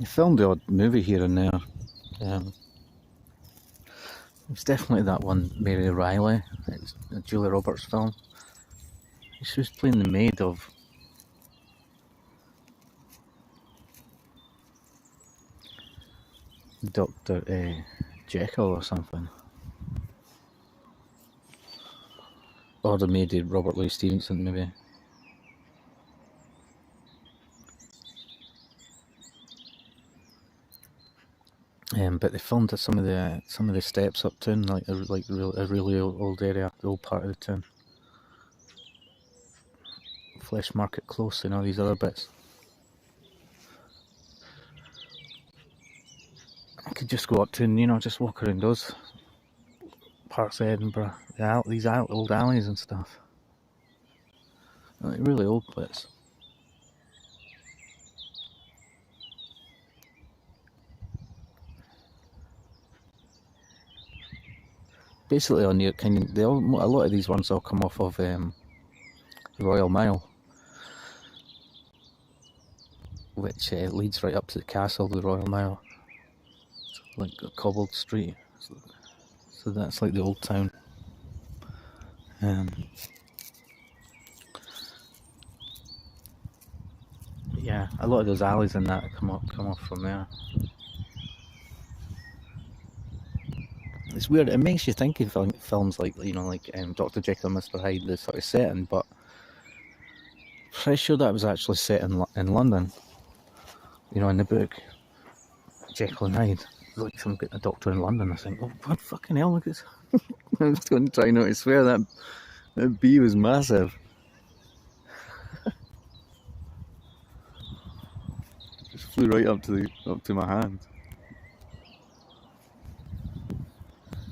I filmed the odd movie here and there. It's definitely that one, Mary Riley. It's a Julia Roberts film. She was playing the maid of Dr. Jekyll or something. Or the maid of Robert Louis Stevenson, maybe. But they filmed at some of the steps uptown, like a really old area, the old part of the town. Flesh Market Close and all these other bits. I could just go up to and, just walk around those parts of Edinburgh, these old alleys and stuff. Like really old bits. Basically, on your a lot of these ones all come off of the Royal Mile, which leads right up to the castle, the Royal Mile. It's like a cobbled street, so that's like the old town. Yeah, a lot of those alleys and that come off from there. It's weird. It makes you think of films like Dr. Jekyll and Mr. Hyde, the sort of setting, but I'm pretty sure that was actually set in London. In the book, Jekyll and Hyde, like some a doctor in London. I think, oh, what fucking hell! Look at this. I was going to try not to swear. That bee was massive. Just flew right up to my hand.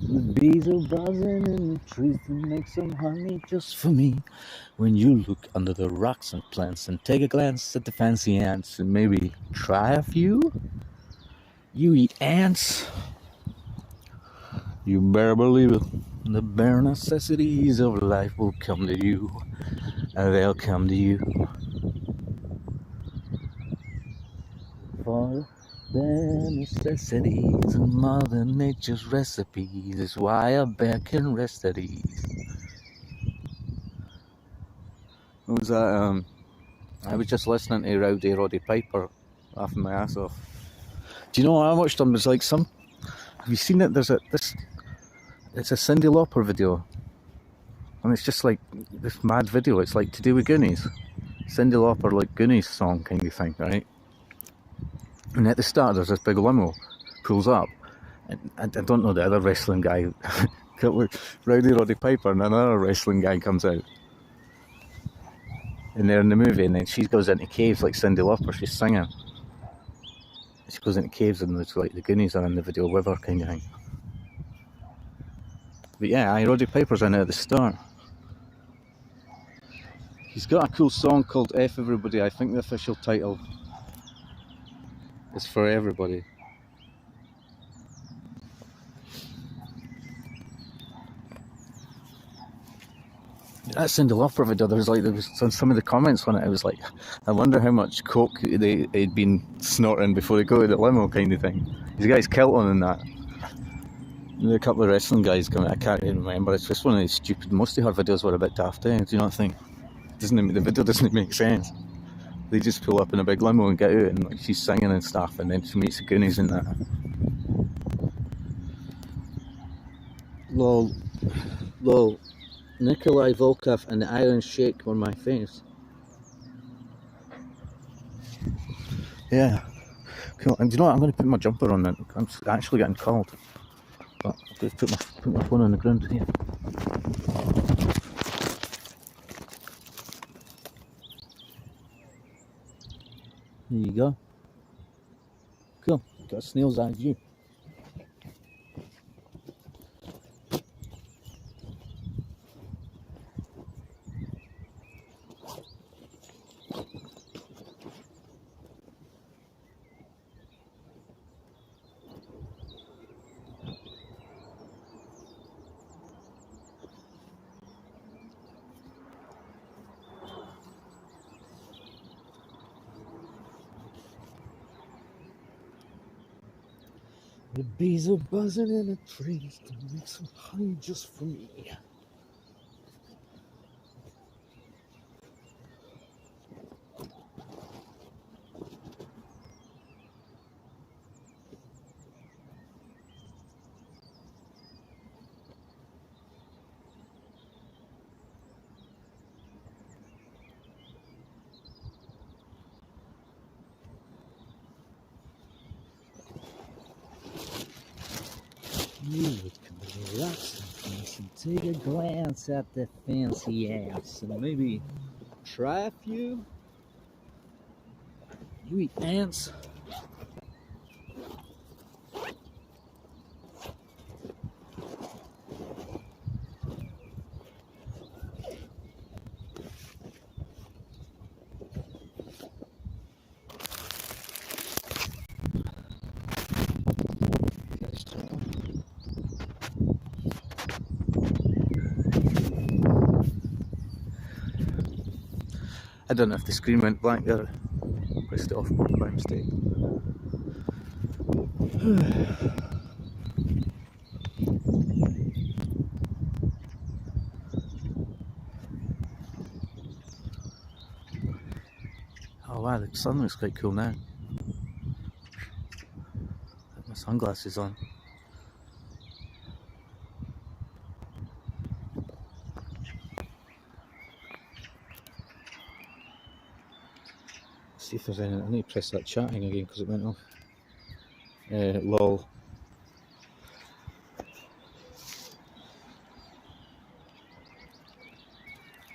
The bees are buzzing in the trees to make some honey just for me. When you look under the rocks and plants and take a glance at the fancy ants and maybe try a few, you eat ants. You better believe it. The bare necessities of life will come to you, and they'll come to you. For the necessities of Mother Nature's recipes is why a bear can rest at ease. What was that? I was just listening to Rowdy Roddy Piper, laughing my ass off. Do you know what I watched him? There's like have you seen it? It's a Cyndi Lauper video, and it's just like this mad video. It's like to do with Goonies, Cyndi Lauper like Goonies song kind of thing, right? And at the start, there's this big limo pulls up, and I don't know the other wrestling guy, Rowdy Roddy Piper, and another wrestling guy comes out. And they're in the movie, and then she goes into caves like Cyndi Lauper. She's singing. She goes into caves, and it's like the Goonies are in the video with her kind of thing. But yeah, Roddy Piper's in it at the start. He's got a cool song called F Everybody. I think the official title is For Everybody. That Cyndi Lauper video, there was some of the comments on it. It was like, I wonder how much coke they'd been snorting before they go to the limo, kind of thing. These guys kilt on in that. There were a couple of wrestling guys coming. I can't even remember. It's just one of these stupid. Most of her videos were a bit daft. Do you not think? The video doesn't make sense. They just pull up in a big limo and get out, and like she's singing and stuff, and then she meets the Goonies and that. Lol. Nikolai Volkov and the Iron Sheik on my face. Yeah. Cool. And do you know what? I'm going to put my jumper on then. I'm actually getting cold. But I'll just put my phone on the ground here. There you go. Cool. Got a snail's eye view. The bees are buzzing in the trees to make some honey just for me. You can relax and take a glance at the fancy ass and maybe try a few. You eat ants? I don't know if the screen went blank there. Pressed it off by mistake. Oh wow, the sun looks quite cool now. Got my sunglasses on. See if there's any. I need to press that chatting again because it went off. Lol.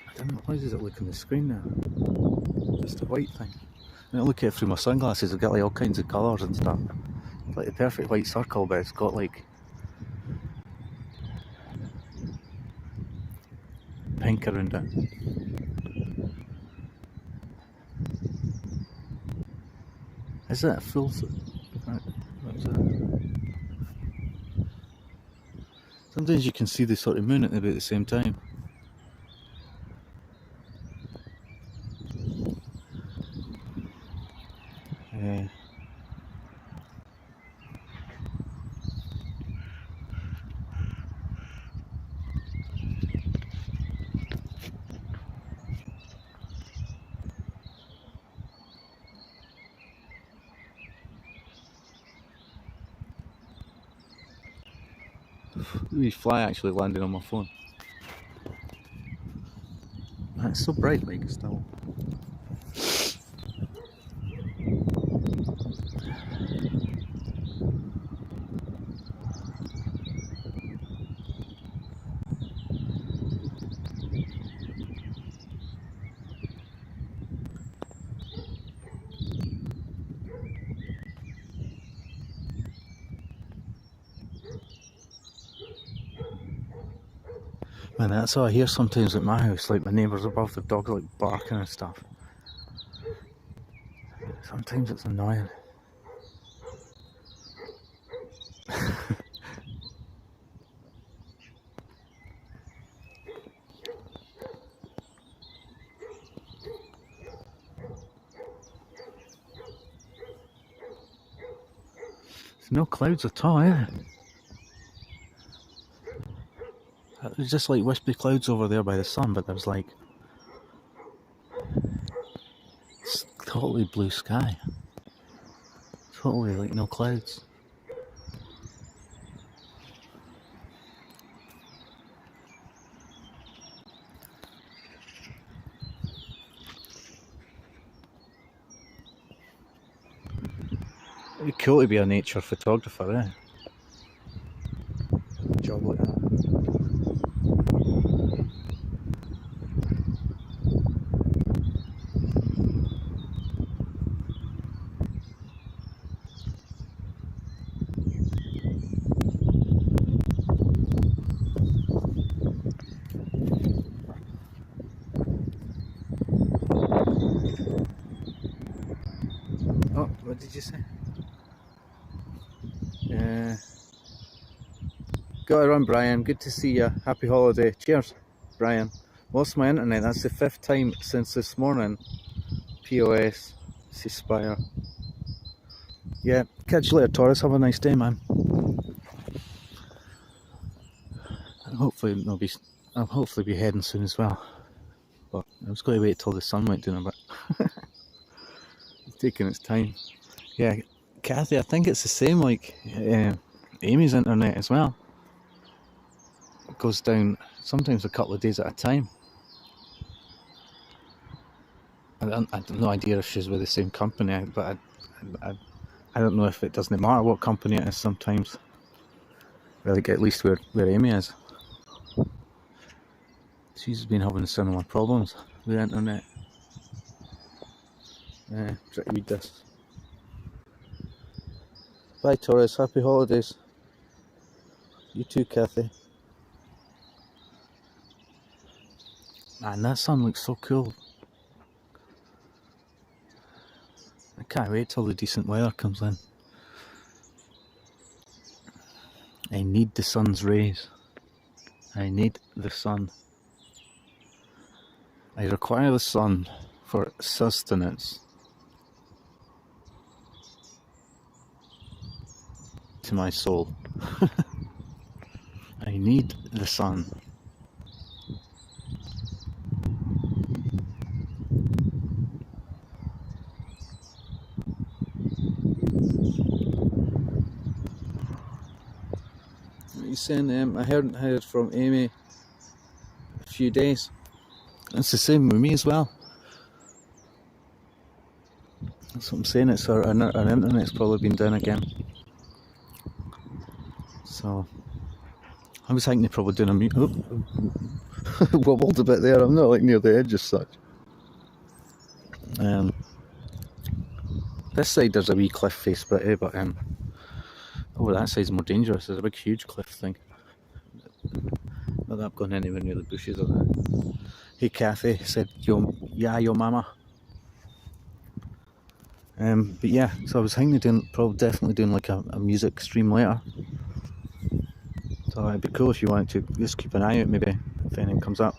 I don't know, why does it look on the screen now? Just a white thing. When I look at it through my sunglasses, I've got like all kinds of colours and stuff. It's like the perfect white circle, but it's got like pink around it. Is that a full? What's that? Sometimes you can see the sort of moon at about the same time. These fly actually landing on my phone. It's so bright, like still. Man, that's all I hear sometimes at my house, like my neighbours above, the dogs like barking and stuff. Sometimes it's annoying. There's no clouds at all, eh? There's just like wispy clouds over there by the sun, but there's like it's totally blue sky. Totally like no clouds. It'd be cool to be a nature photographer, eh? A job like that. Oh, what did you say? Gotta run, Brian. Good to see you. Happy holiday. Cheers, Brian. Lost my internet. That's the 5th time since this morning. POS. Ceasefire. Yeah. Catch you later, Taurus. Have a nice day, man. And hopefully I'll hopefully be heading soon as well. But I was going to wait till the sun went down a bit. It's taking its time. Yeah, Kathy, I think it's the same like Amy's internet as well. It goes down sometimes a couple of days at a time. I have no idea if she's with the same company, but I don't know if it doesn't matter what company it is sometimes. Well, like at least where Amy is. She's been having similar problems with the internet. Try to read this. Bye Torres, happy holidays. You too, Kathy. Man, that sun looks so cool. I can't wait till the decent weather comes in. I need the sun's rays. I need the sun. I require the sun for sustenance. To my soul. I need the sun. What are you saying? I hadn't heard from Amy a few days. It's the same with me as well. That's what I'm saying. It's our internet's probably been down again. So I was thinking of probably doing a mute. Wobbled a bit there. I'm not like near the edge as such. This side there's a wee cliff face bit, but over that side's more dangerous. There's a big, huge cliff thing. Not that I've gone anywhere near the bushes or that. Hey, Kathy said, your mama. But yeah, so I was thinking of doing, definitely doing like a music stream later. So it'd be cool if you wanted to just keep an eye out, maybe if anything comes up.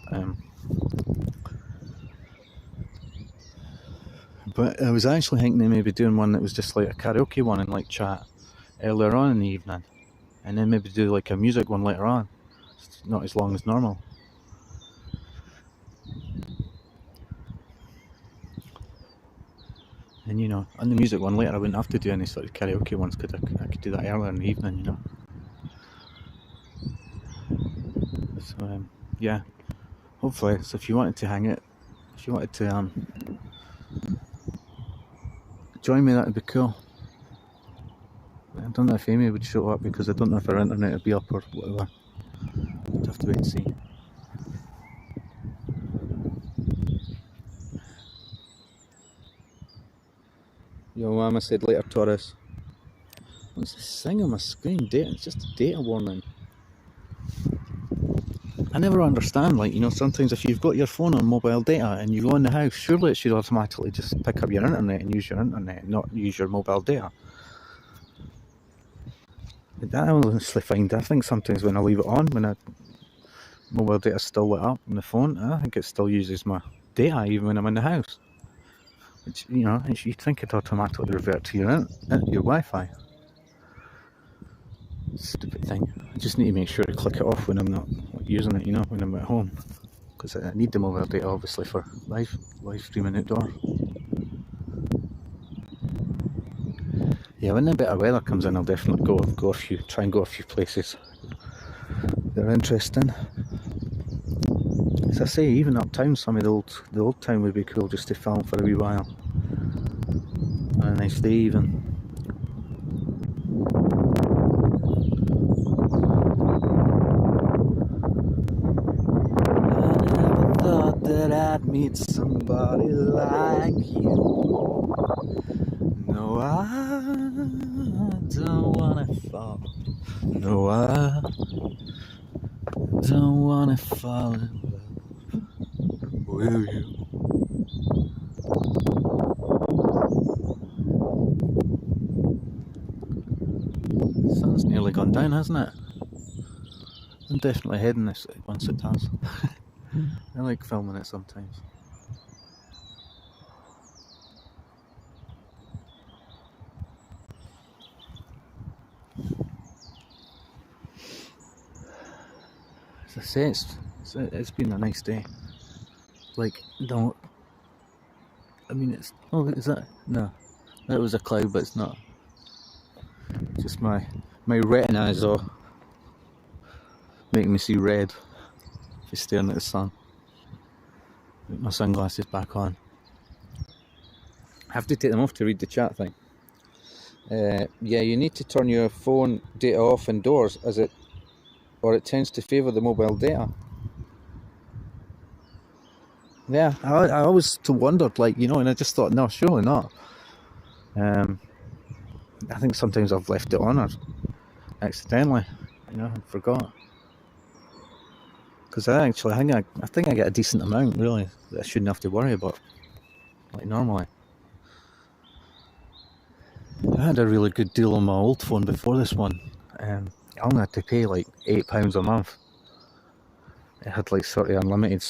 But I was actually thinking of maybe doing one that was just like a karaoke one and like chat earlier on in the evening, and then maybe do like a music one later on. It's not as long as normal. And you know, on the music one later, I wouldn't have to do any sort of karaoke ones because I could do that earlier in the evening, you know. So yeah, hopefully. So if you wanted to hang it, if you wanted to join me, that'd be cool. I don't know if Amy would show up because I don't know if her internet would be up or whatever. I'd have to wait and see. Your mama said later, Taurus. What's this thing on my screen? Data? It's just a data warning. I never understand, like, you know, sometimes if you've got your phone on mobile data and you go in the house, surely it should automatically just pick up your internet and use your internet and not use your mobile data. I honestly find, I think sometimes when I leave it on, when mobile data's still lit up on the phone, I think it still uses my data even when I'm in the house. Which, you know, you'd think it'd automatically revert to your Wi-Fi. Stupid thing. I just need to make sure to click it off when I'm not using it, you know, when I'm at home. Because I need the mobile data obviously for live streaming outdoors. Yeah, when the better weather comes in, I'll definitely try and go a few places. They're interesting. As I say, even uptown, some of the old town would be cool just to film for a wee while. On a nice day even. That I'd meet somebody like you. No, I don't wanna fall. No, I don't wanna fall in love with you. The sun's nearly gone down, hasn't it? I'm definitely heading this once it does. I like filming it sometimes. As I say, it's been a nice day. Like, don't. I mean, it's. Oh, is that? No, that was a cloud, but it's not. Just my retina is all making me see red. If you're staring at the sun. Put my sunglasses back on. I have to take them off to read the chat thing. Yeah, you need to turn your phone data off indoors as it or it tends to favour the mobile data. Yeah, I always wondered, like, you know, and I just thought, no, surely not. I think sometimes I've left it on or accidentally, you know, and forgot. Because I think I get a decent amount, really, that I shouldn't have to worry about, like normally. I had a really good deal on my old phone before this one. I only had to pay like £8 a month. It had like sort of unlimited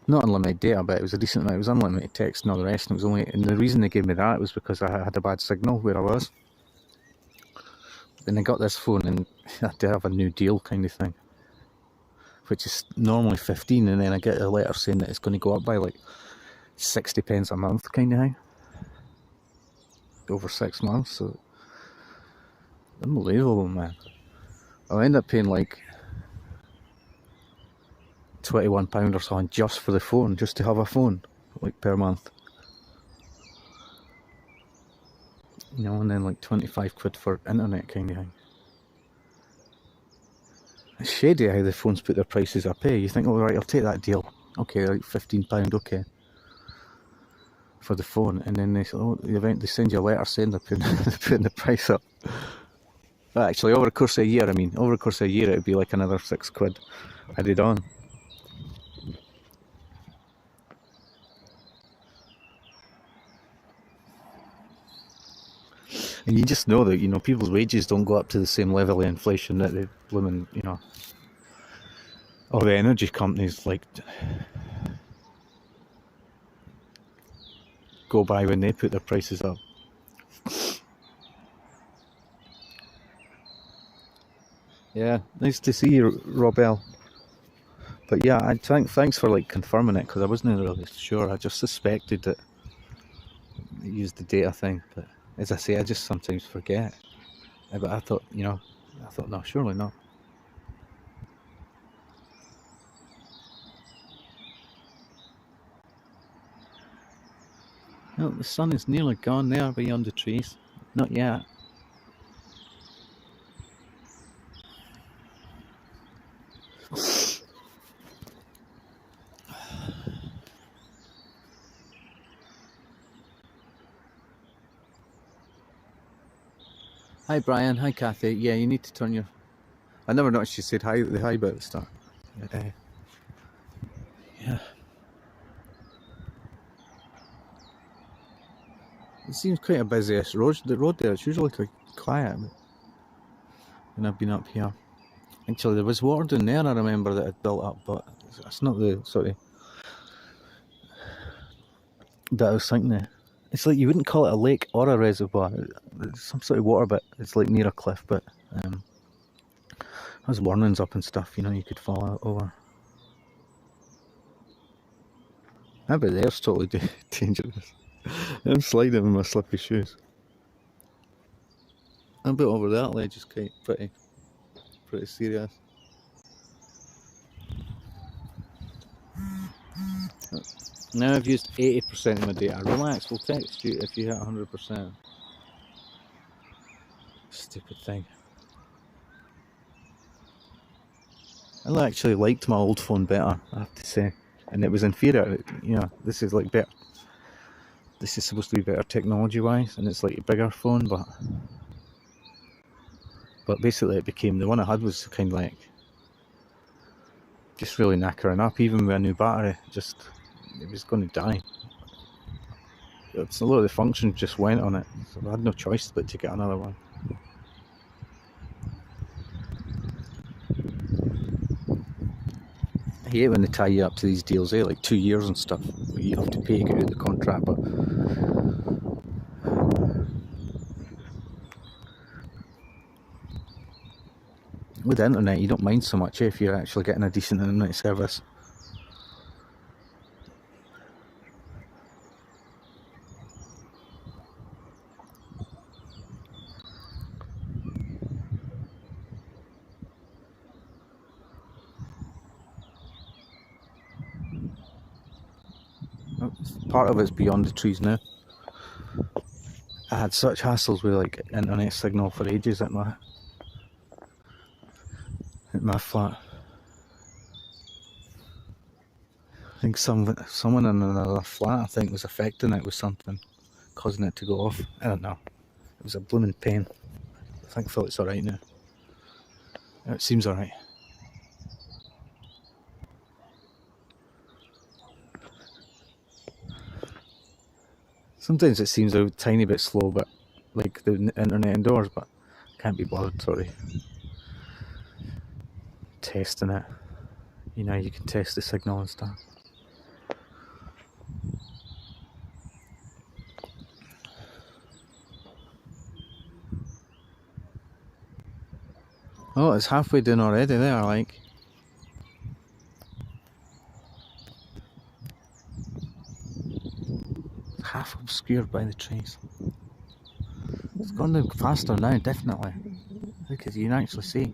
not unlimited data, but it was a decent amount. It was unlimited text and all the rest. And the reason they gave me that was because I had a bad signal where I was. Then I got this phone and I had to have a new deal kind of thing, which is normally 15, and then I get a letter saying that it's going to go up by like 60 pence a month kind of thing over 6 months. So unbelievable, man. I'll end up paying like £21 or something just for the phone, just to have a phone, like per month. You know, and then like 25 quid for internet kind of thing. It's shady how the phones put their prices up, eh? You think, oh right, I'll take that deal. Okay, like £15, okay, for the phone, and then they send you a letter saying they're putting the price up. Well, actually, over the course of a year, it would be like another 6 quid added on. And you just know that, you know, people's wages don't go up to the same level of inflation that the blooming, you know, all the energy companies like go by when they put their prices up. Yeah, nice to see you, Robel. But yeah, thanks for like confirming it, because I wasn't really sure. I just suspected that it used the data thing, but as I say, I just sometimes forget. But I thought, you know, no, surely not. No, the sun is nearly gone there beyond the trees. Not yet. Hi Brian, hi Kathy. Yeah, you need to turn your... I never noticed you said hi, the hi bit at the start. Yeah. It seems quite a busy road. The road there, it's usually quite quiet when I've been up here. Actually, there was water down there, I remember, that had built up, but it's not the sort of that I was thinking of. It's like you wouldn't call it a lake or a reservoir. It's some sort of water bit. It's like near a cliff, but there's warnings up and stuff, you know, you could fall out over. I bet there's totally dangerous. I'm sliding in my slippy shoes. I bet over that ledge is quite pretty serious. Now I've used 80% of my data. Relax, we'll text you if you hit 100%. Stupid thing. I actually liked my old phone better, I have to say. And it was inferior, you know, this is like better. This is supposed to be better technology-wise, and it's like a bigger phone, but basically it became, the one I had was kind of like, just really knackering up, even with a new battery, it was going to die. It's a lot of the functions just went on it, so I had no choice but to get another one. I hate when they tie you up to these deals, like 2 years and stuff. You have to pay to get out of the contract, but with the internet, you don't mind so much if you're actually getting a decent internet service. Part of it's beyond the trees now. I had such hassles with like internet signal for ages at my at my flat. I think someone in another flat, I think, was affecting it with something, causing it to go off. I don't know. It was a blooming pain. Thankfully it's alright now. It seems alright. Sometimes it seems a tiny bit slow, but like the internet indoors, but can't be bothered, sorry. Testing it. You know, you can test the signal and stuff. Oh, it's halfway done already there, like. Half obscured by the trees. It's gone down faster now, definitely. Because you can actually see.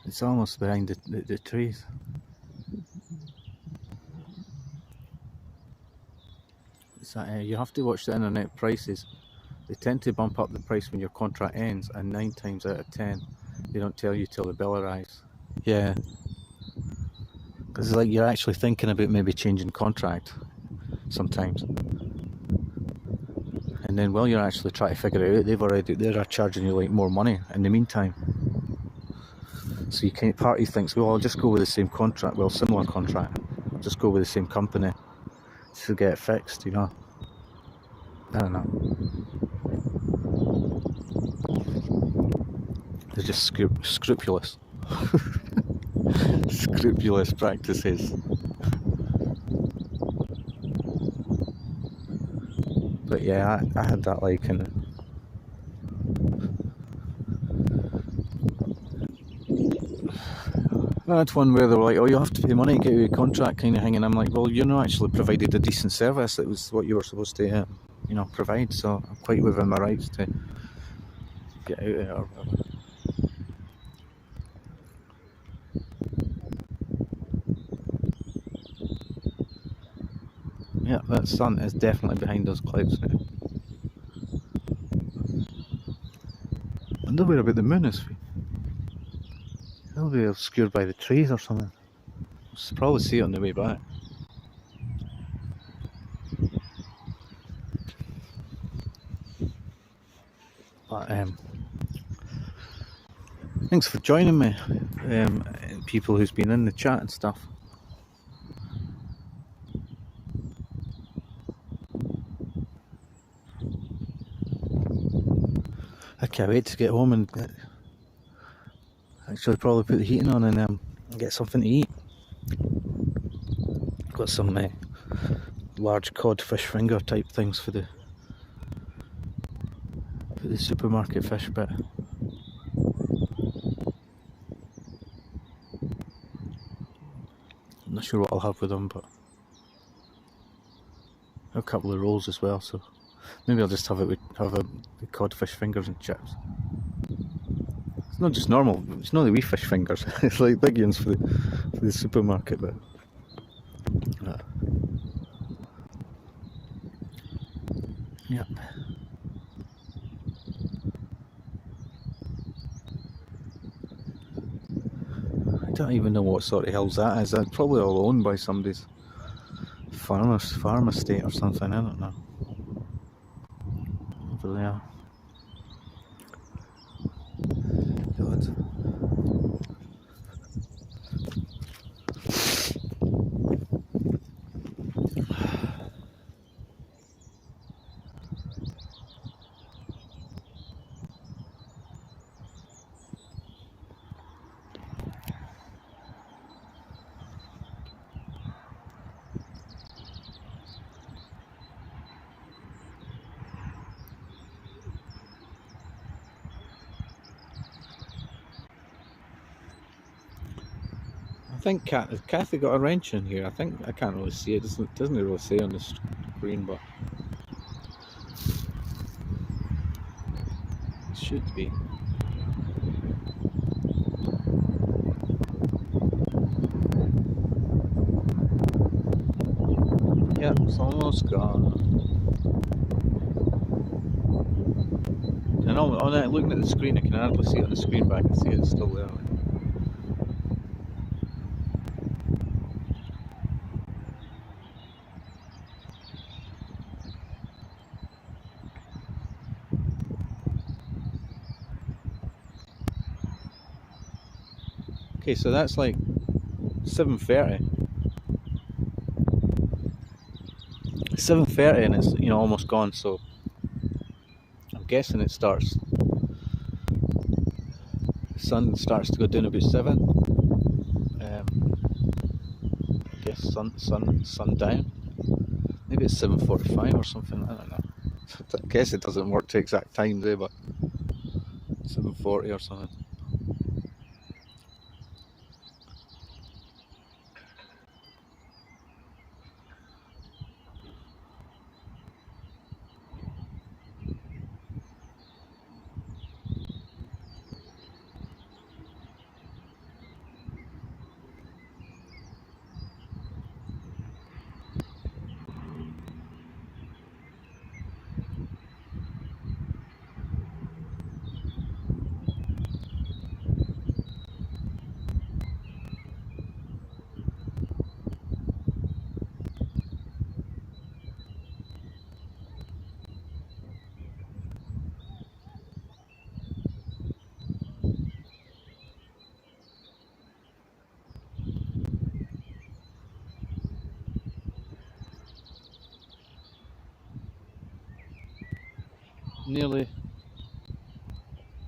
It's almost behind the trees. It's that, you have to watch the internet prices. They tend to bump up the price when your contract ends, and 9 times out of 10 they don't tell you till the bill arrives. Yeah. Because it's like you're actually thinking about maybe changing contract sometimes. And then while you're actually trying to figure it out, they're charging you like more money in the meantime. So you can't, party thinks, well, I'll just go with the same contract, well, similar contract. I'll just go with the same company to get it fixed, you know. I don't know. They're just scrupulous. Scrupulous practices. But yeah, I had that like in I had one where they were like, oh, you have to pay money to get your contract kind of thing, and I'm like, well, you're not actually provided a decent service. It was what you were supposed to you know, provide, so I'm quite within my rights to get out of it or whatever. Yeah, that sun is definitely behind those clouds now. I wonder where about the moon is. It'll be obscured by the trees or something. We'll probably see it on the way back. But thanks for joining me, people who's been in the chat and stuff. I can't wait to get home and actually probably put the heating on and get something to eat. Got some large cod fish finger type things for the supermarket fish bit. I'm not sure what I'll have with them, but a couple of rolls as well, so maybe I'll just have the codfish fingers and chips. It's not just normal, it's not the wee fish fingers, it's like big ones for the supermarket, but yeah. I don't even know what sort of hills that is. That's probably all owned by somebody's farm estate or something, I don't know. Over there. God. I think Kathy got a wrench in here. I think I can't really see it. Doesn't really say on the screen, but it should be. Yeah, it's almost gone. And on that, looking at the screen, I can hardly see it on the screen, but I can see it's still there. Okay, so that's like 7:30. 7:30 and it's, you know, almost gone, so I'm guessing it starts, the sun starts to go down about 7. I guess sun down. Maybe it's 7:45 or something, I don't know. I guess it doesn't work to exact times there, but 7:40 or something.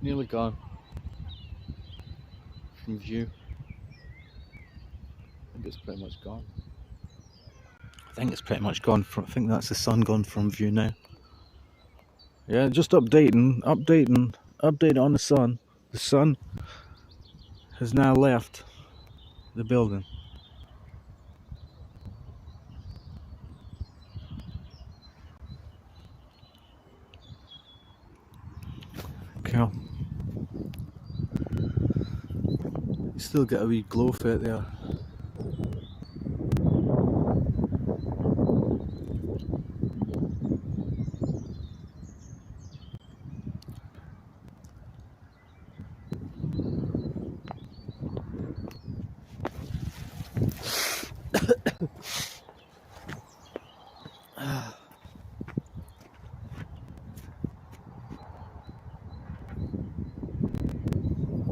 Nearly gone from view. I think it's pretty much gone. I think that's the sun gone from view now. Yeah, just updating on the sun. The sun has now left the building. Cool. You still get a wee glow for it there.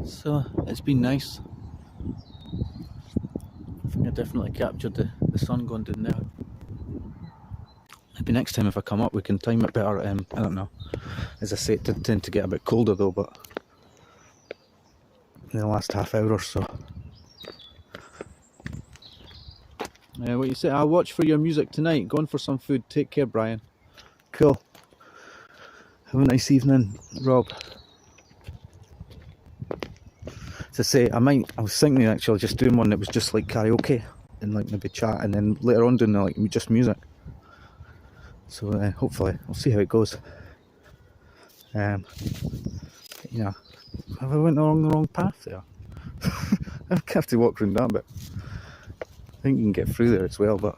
So it's been nice. I think I definitely captured the sun going down there. Maybe next time if I come up we can time it better. I don't know. As I say, it did tend to get a bit colder though, but in the last half hour or so. What you say? I'll watch for your music tonight. Going for some food. Take care, Brian. Cool. Have a nice evening, Rob. To say, I was thinking actually just doing one that was just like karaoke and like maybe chat, and then later on doing like just music. So hopefully, we'll see how it goes. You know, have I went along the wrong path there? I have to walk around that bit. I think you can get through there as well, but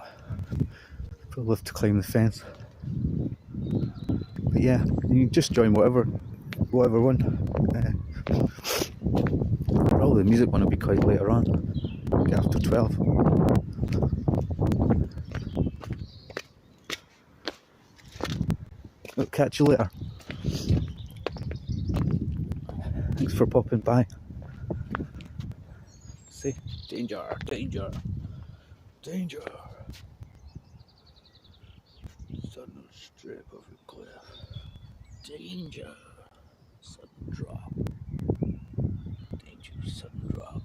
probably have to climb the fence. But yeah, you just join whatever one. Probably the music one will be quite later on, like after 12. I'll catch you later. Thanks for popping by. See, danger. Sudden strip of a cliff. Danger. Sudden drop. Danger, sudden drop.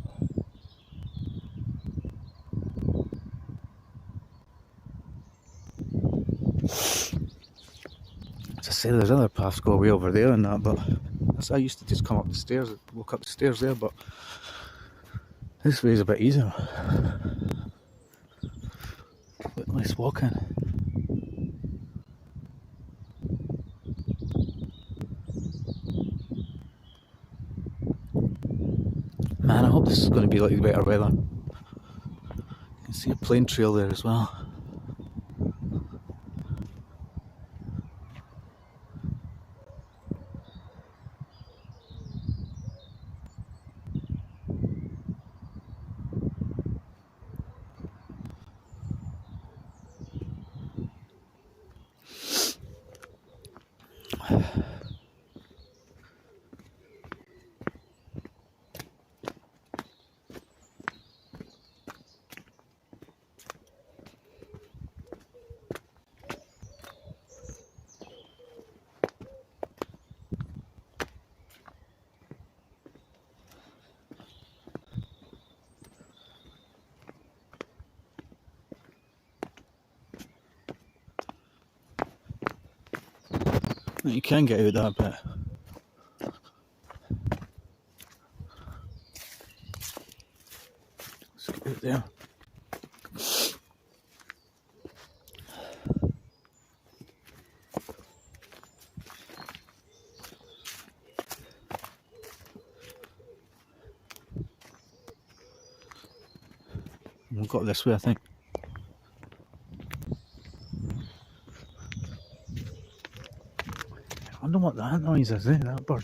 As I say, there's other paths go way over there and that, but I used to just come up the stairs, walk up the stairs there, but this way is a bit easier. A bit less walking. Man, I hope this is going to be like better weather. You can see a plane trail there as well. You can get out that bit. Let's get out there. We'll go this way, I think. I wonder what that noise is, that bird.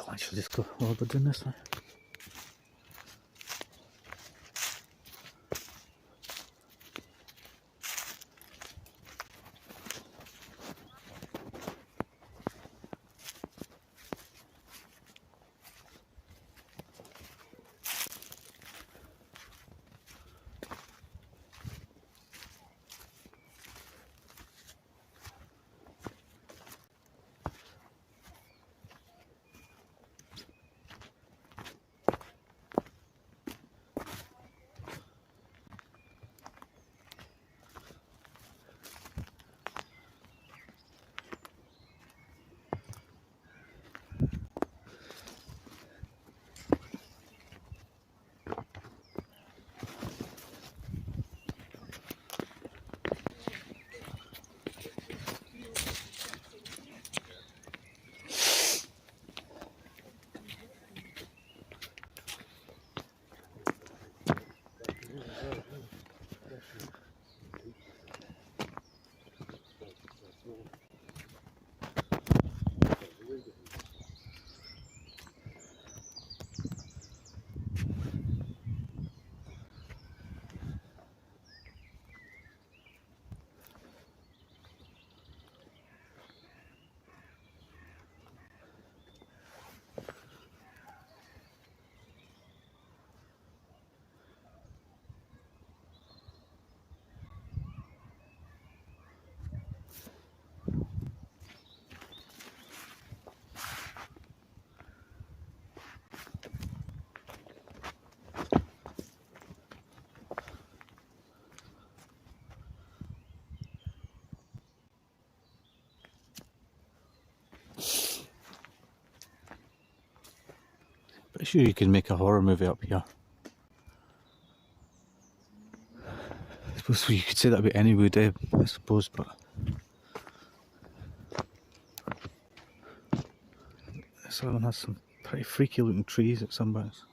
I should just go while they're doing this way. Pretty sure you can make a horror movie up here. I suppose you could say that about any wood, I suppose, but this one has some pretty freaky looking trees at some bits.